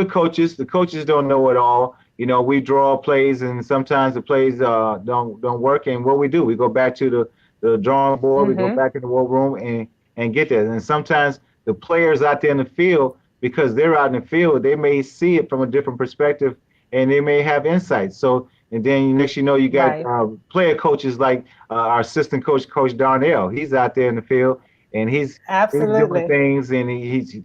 coaches. The coaches don't know it all. You know, we draw plays, and sometimes the plays don't work. And what we do, we go back to the drawing board. We go back in the war room and get that. And sometimes the players out there in the field, because they're out in the field, they may see it from a different perspective and they may have insights. So, and then next you know, you got player coaches like our assistant coach, Coach Darnell. He's out there in the field and he's doing things, and he's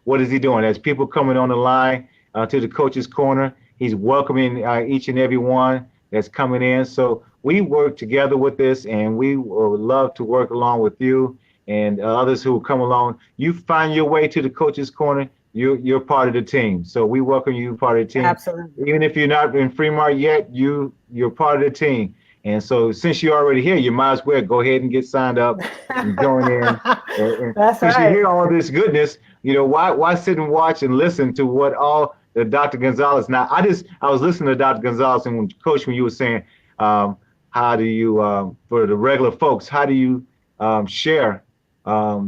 what is he doing? As people coming on the line to the Coach's Corner, he's welcoming each and every one that's coming in. So we work together with this, and we would love to work along with you and others who will come along. You find your way to the Coach's Corner, you're part of the team. So we welcome you part of the team. Absolutely. Even if you're not in FreeMart yet, you're part of the team. And so since you're already here, you might as well go ahead and get signed up and join in. And That's since you hear all this goodness, you know, why sit and watch and listen to what all Dr. Gonzales. Now, I was listening to Dr. Gonzales and Coach, when you were saying, how do you, for the regular folks, how do you share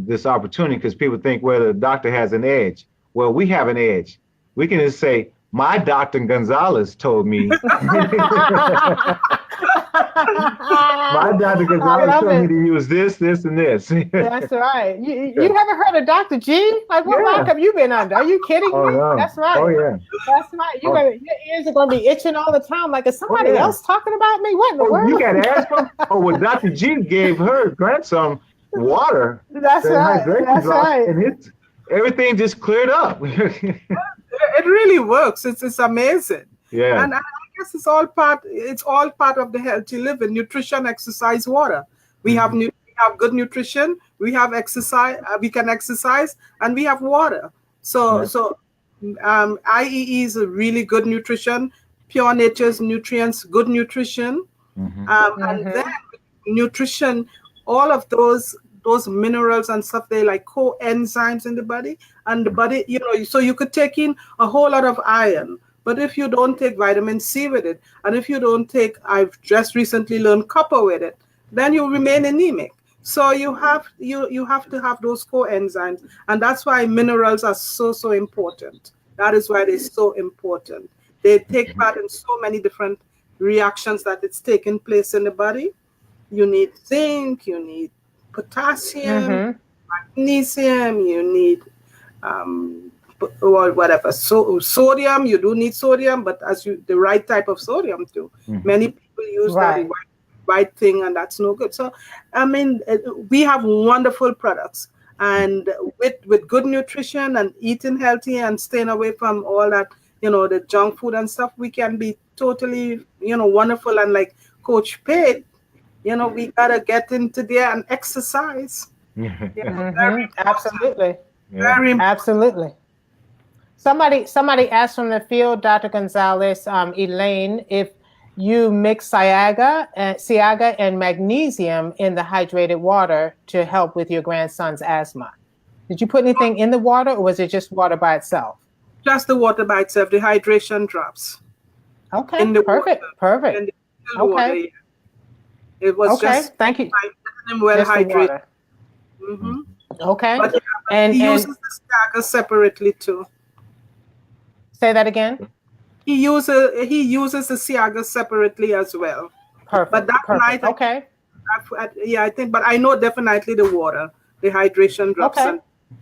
this opportunity? Because people think, well, the doctor has an edge. Well, we have an edge. We can just say, my Dr. Gonzales told me. My Dr. Gonzales told me to use this, and this. That's right. You haven't heard of Dr. G? Like, what rock have you been under? Are you kidding me? No. That's right. Oh, yeah. That's right. Your ears are going to be itching all the time. Like, is somebody else talking about me? What in the world? You got to ask him. Oh, well, Dr. G gave her grandson water. That's right. That's right. And everything just cleared up. It really works. It's amazing. Yeah. And I guess it's all part of the healthy living: nutrition, exercise, water. We have good nutrition, we have exercise, we can exercise, and we have water. So IEE is a really good nutrition, pure nature's nutrients, good nutrition. And then nutrition, all of those minerals and stuff, they like coenzymes in the body, and the body, so you could take in a whole lot of iron, but if you don't take vitamin C with it, and if you don't take, I've just recently learned copper with it, then you remain anemic. So you have to have those coenzymes, and that's why minerals are so important. That is why they're so important. They take part in so many different reactions that it's taking place in the body. You need zinc, you need potassium, magnesium, you need or whatever. So sodium, you do need sodium, but the right type of sodium too. Many people use that white thing, and that's no good. So I mean, we have wonderful products, and with good nutrition and eating healthy and staying away from all that, the junk food and stuff, we can be totally, wonderful. And like Coach Pate, we gotta get into there and exercise. Absolutely. Very important. Absolutely. Somebody asked from the field, Dr. Gonzales, Elaine, if you mix Ciaga and magnesium in the hydrated water to help with your grandson's asthma. Did you put anything in the water, or was it just water by itself? Just the water by itself, the hydration drops. Okay, perfect. In the water, it was just thank you. Well hydrated. Okay. But he uses the Ciaga separately too. Say that again. He uses the Ciaga separately as well. Perfect. But that night, I think. But I know definitely the water, the hydration drops, and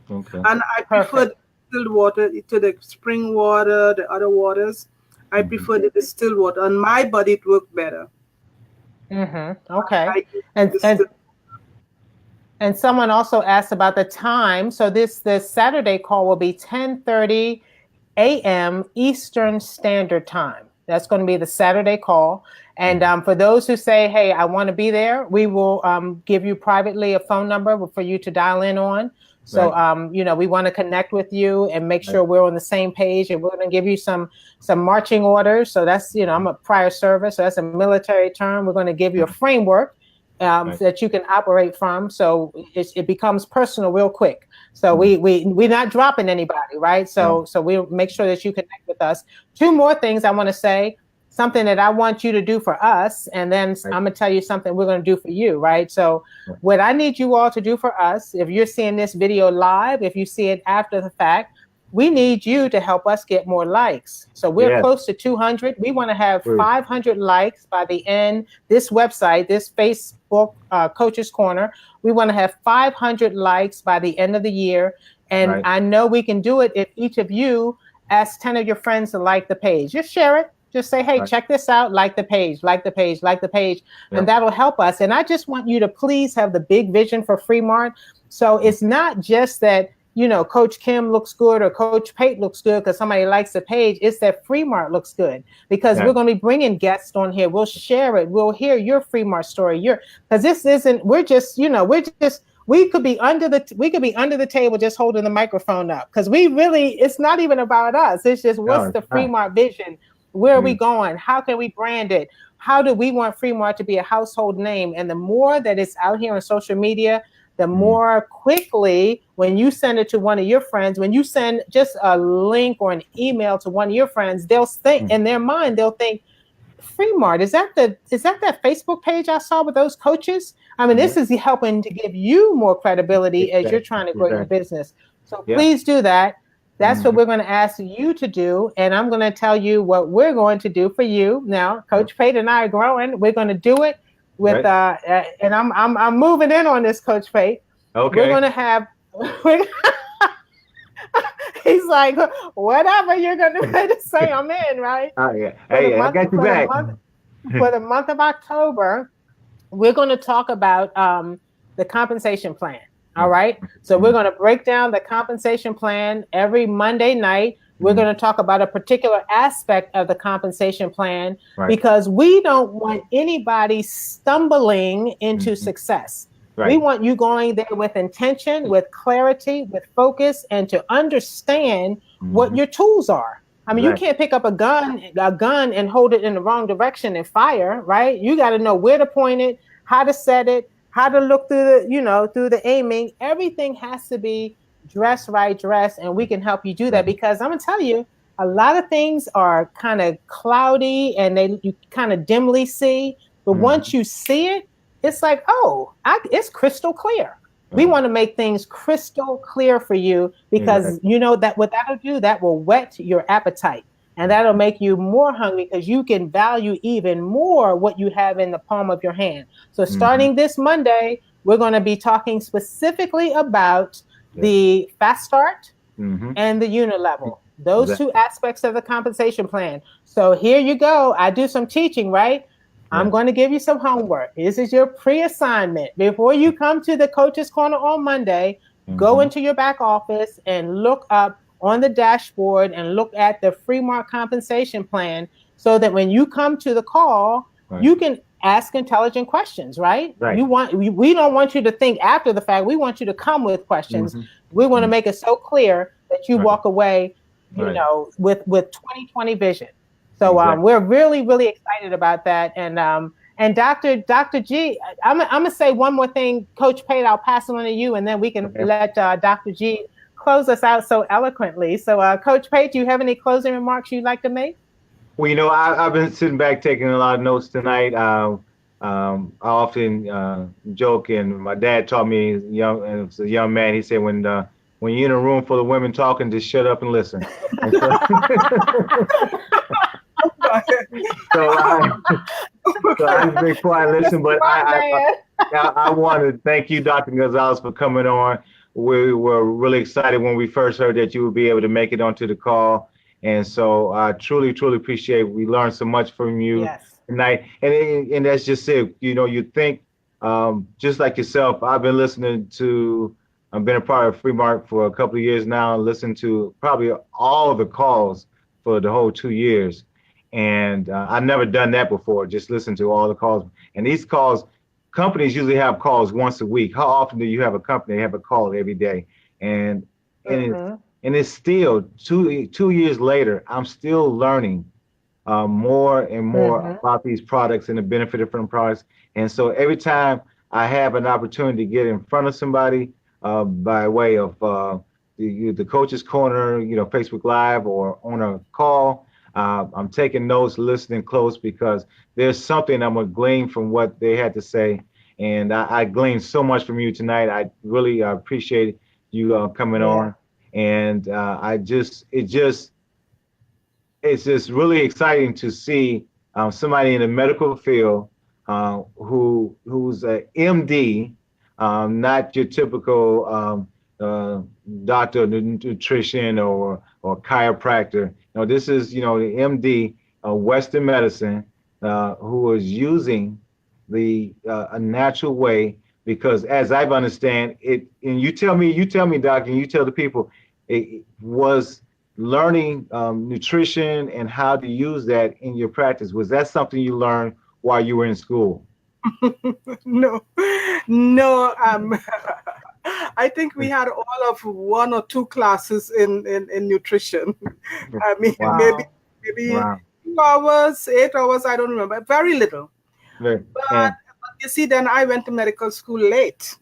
I prefer distilled water to the spring water, the other waters. I prefer the distilled water. On my body, it worked better. Okay. And someone also asked about the time. So this Saturday call will be 10:30 a.m. Eastern Standard Time. That's going to be the Saturday call. And for those who say, hey, I want to be there, we will give you privately a phone number for you to dial in on. So, we want to connect with you and make sure we're on the same page, and we're going to give you some marching orders. So that's, I'm a prior service. So that's a military term. We're going to give you a framework that you can operate from. So it becomes personal real quick. So we're not dropping anybody, right? So we'll make sure that you connect with us. Two more things I want to say, something that I want you to do for us, and then I'm going to tell you something we're going to do for you, right? So what I need you all to do for us, if you're seeing this video live, if you see it after the fact, we need you to help us get more likes. So we're close to 200. We want to have 500 likes by the end. This website, this Facebook Coach's Corner, we want to have 500 likes by the end of the year. And I know we can do it if each of you ask 10 of your friends to like the page. Just share it. Just say, hey, check this out, like the page, and that'll help us. And I just want you to please have the big vision for FreeMart. So it's not just that, Coach Kim looks good or Coach Pate looks good because somebody likes the page. It's that FreeMart looks good because we're going to be bringing guests on here. We'll share it. We'll hear your FreeMart story. Because this isn't, we could be under the table just holding the microphone up because it's not even about us. It's just what's the FreeMart vision? Where are we going? How can we brand it? How do we want FreeMart to be a household name? And the more that it's out here on social media, the more quickly when you send it to one of your friends, when you send just a link or an email to one of your friends, they'll think in their mind, they'll think, FreeMart, is that that Facebook page I saw with those coaches? I mean, this is helping to give you more credibility as you're trying to grow your business. So please do that. That's what we're going to ask you to do. And I'm going to tell you what we're going to do for you. Now, Coach Pate and I are growing. We're going to do it with, and I'm moving in on this, Coach Pate. Okay. We're going to have, he's like, whatever you're going to say, I'm in, right? Hey, I got you back. For the month of October, we're going to talk about the compensation plan. All right. So we're going to break down the compensation plan every Monday night. We're going to talk about a particular aspect of the compensation plan because we don't want anybody stumbling into success. We want you going there with intention, with clarity, with focus, and to understand what your tools are. I mean, you can't pick up a gun and hold it in the wrong direction and fire, right? You got to know where to point it, how to set it, how to look through through the aiming. Everything has to be dressed, and we can help you do that because I'm gonna tell you, a lot of things are kind of cloudy and you kind of dimly see, but once you see it, it's like, it's crystal clear. We want to make things crystal clear for you because you know that what that'll do, that will whet your appetite. And that'll make you more hungry because you can value even more what you have in the palm of your hand. So starting this Monday, we're going to be talking specifically about the fast start and the unit level. Those two aspects of the compensation plan. So here you go. I do some teaching, right? I'm going to give you some homework. This is your pre-assignment. Before you come to the Coach's Corner on Monday, go into your back office and look up on the dashboard and look at the FreeMart compensation plan so that when you come to the call, you can ask intelligent questions, right? We don't want you to think after the fact. We want you to come with questions. We want to make it so clear that you walk away, with 2020 vision. So we're really, really excited about that. And Dr. G, I'm gonna say one more thing, Coach Pate. I'll pass it on to you, and then we can let Dr. G close us out so eloquently. So, Coach Pate, do you have any closing remarks you'd like to make? Well, I've been sitting back taking a lot of notes tonight. I often joke, and my dad taught me, as a young man, he said, when you're in a room full of women talking, just shut up and listen. So I've been quiet, listen, but I want to thank you, Dr. Gonzales, for coming on. We were really excited when we first heard that you would be able to make it onto the call. And so I truly, truly appreciate it. We learned so much from you tonight. And that's just it. You think, just like yourself, I've been a part of FreeMart for a couple of years now, listened to probably all of the calls for the whole 2 years. And I've never done that before, just listen to all the calls. And these calls, companies usually have calls once a week. How often do you have a company have a call every day? And it's still 2 years later, I'm still learning more and more about these products and the benefit from products. And so every time I have an opportunity to get in front of somebody by way of the Coach's Corner, Facebook Live or on a call, I'm taking notes, listening close, because there's something I'm going to glean from what they had to say. And I gleaned so much from you tonight. I really appreciate you coming on. And it's just really exciting to see somebody in the medical field who's a MD, not your typical doctor of nutrition or chiropractor. This is, the MD of Western medicine who is using a natural way, because as I've understand it, and you tell me, Doc, and you tell the people, it was learning nutrition and how to use that in your practice. Was that something you learned while you were in school? No. I think we had all of 1 or 2 classes in nutrition. I mean, maybe 2 hours, 8 hours, I don't remember, very little. But you see, then I went to medical school late.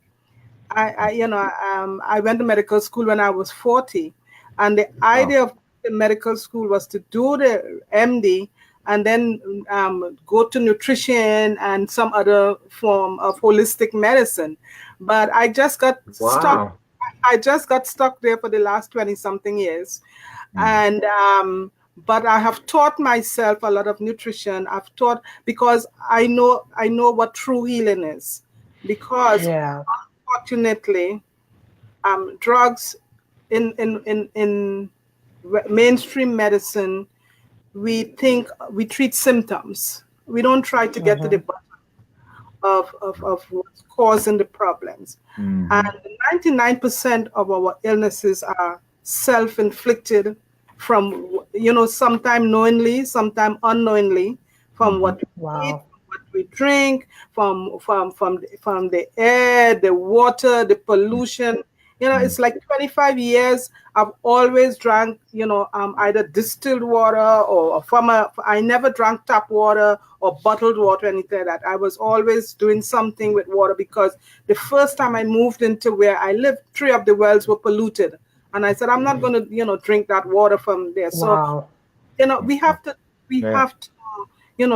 I went to medical school when I was 40, and the idea of the medical school was to do the MD and then go to nutrition and some other form of holistic medicine. But I just got stuck. I just got stuck there for the last 20 something years. And but I have taught myself a lot of nutrition. I've taught because I know what true healing is. Because unfortunately, drugs in mainstream medicine, we treat symptoms. We don't try to get to the bottom of what's causing the problems. And 99% of our illnesses are self-inflicted from, sometime knowingly, sometime unknowingly, from what we eat, from what we drink, from the air, the water, the pollution. It's like 25 years I've always drank, either distilled water or I never drank tap water or bottled water, anything like that. I was always doing something with water because the first time I moved into where I lived, 3 of the wells were polluted. And I said, I'm not going to, drink that water from there. So, we have to,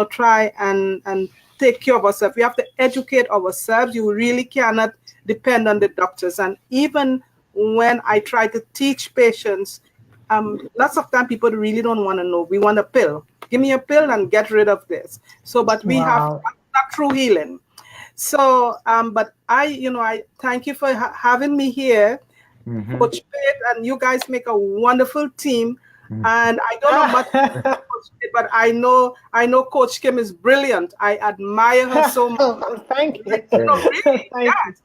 try and take care of ourselves. We have to educate ourselves. You really cannot depend on the doctors. And even when I try to teach patients, lots of time people really don't want to know. We want a pill. Give me a pill and get rid of this. So, but we have that true healing. So, but I thank you for having me here, Coach Pate, and you guys make a wonderful team. And I don't know much about Coach Pate, but I know Coach Kim is brilliant. I admire her so much. Thank you. Really, yes.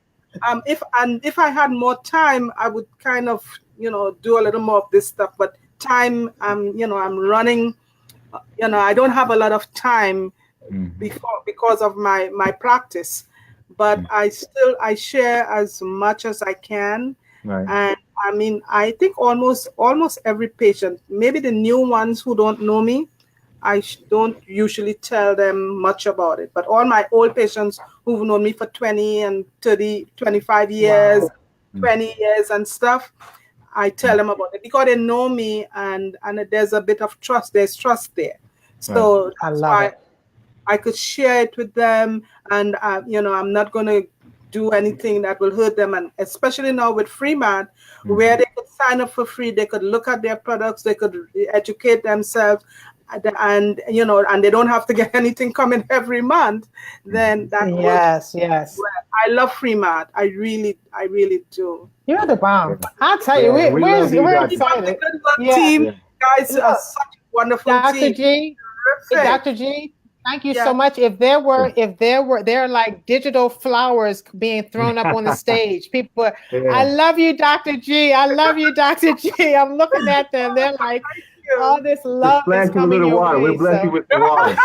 If I had more time, I would kind of, do a little more of this stuff. But time, I'm running. I don't have a lot of time because of my practice. But I share as much as I can. Right. And I mean, I think almost every patient, maybe the new ones who don't know me, I don't usually tell them much about it. But all my old patients who've known me for 20 and 30, 25 years, 20 years and stuff, I tell them about it because they know me and there's a bit of trust. There's trust there. So that's why I could share it with them. And, I'm not going to do anything that will hurt them. And especially now with FreeMart, where they could sign up for free, they could look at their products, they could educate themselves. And and they don't have to get anything coming every month. Then that yes. I love FreeMart. I really do. You're the bomb. I'll tell you, we're excited. Team, guys are such a wonderful team. Dr. G, thank you so much. If there are like digital flowers being thrown up on the stage, people, I love you, Dr. G. I love you, Dr. G. I'm looking at them. They're like, all this love is coming your way. We'll bless you with the water.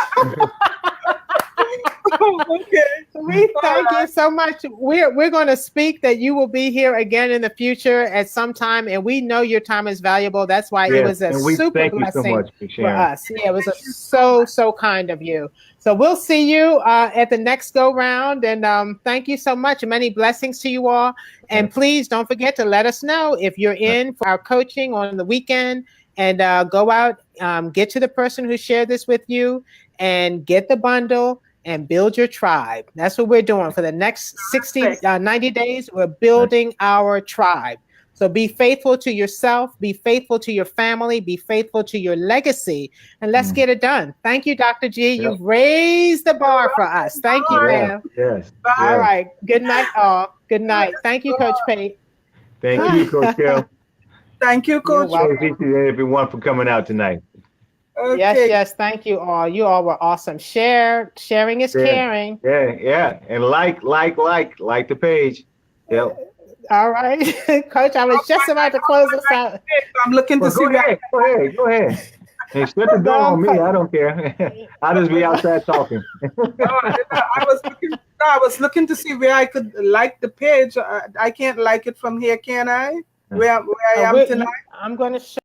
Okay. We thank you so much. We're going to speak that you will be here again in the future at some time, and we know your time is valuable. That's why it was a super blessing for us. Yeah, it was so kind of you. So we'll see you at the next go round, and thank you so much. Many blessings to you all, and please don't forget to let us know if you're in for our coaching on the weekend. And go out, get to the person who shared this with you and get the bundle and build your tribe. That's what we're doing for the next 90 days. We're building our tribe. So be faithful to yourself, be faithful to your family, be faithful to your legacy, and let's get it done. Thank you, Dr. G. You've raised the bar for us. Thank you, ma'am. Yes. All right. Good night, all. Good night. Thank you, Coach Pate. Thank you, Coach Kim. Thank you, Coach. Thank you, everyone, for coming out tonight. Okay. Yes. Thank you all. You all were awesome. Sharing is caring. Yeah. And like the page. Yep. All right, Coach. I was just about to close this out. I'm looking to see. Go ahead. Hey, shut the door on me. I don't care. I'll just be outside talking. I was looking to see where I could like the page. I can't like it from here, can I? Where I am tonight. I'm going to show.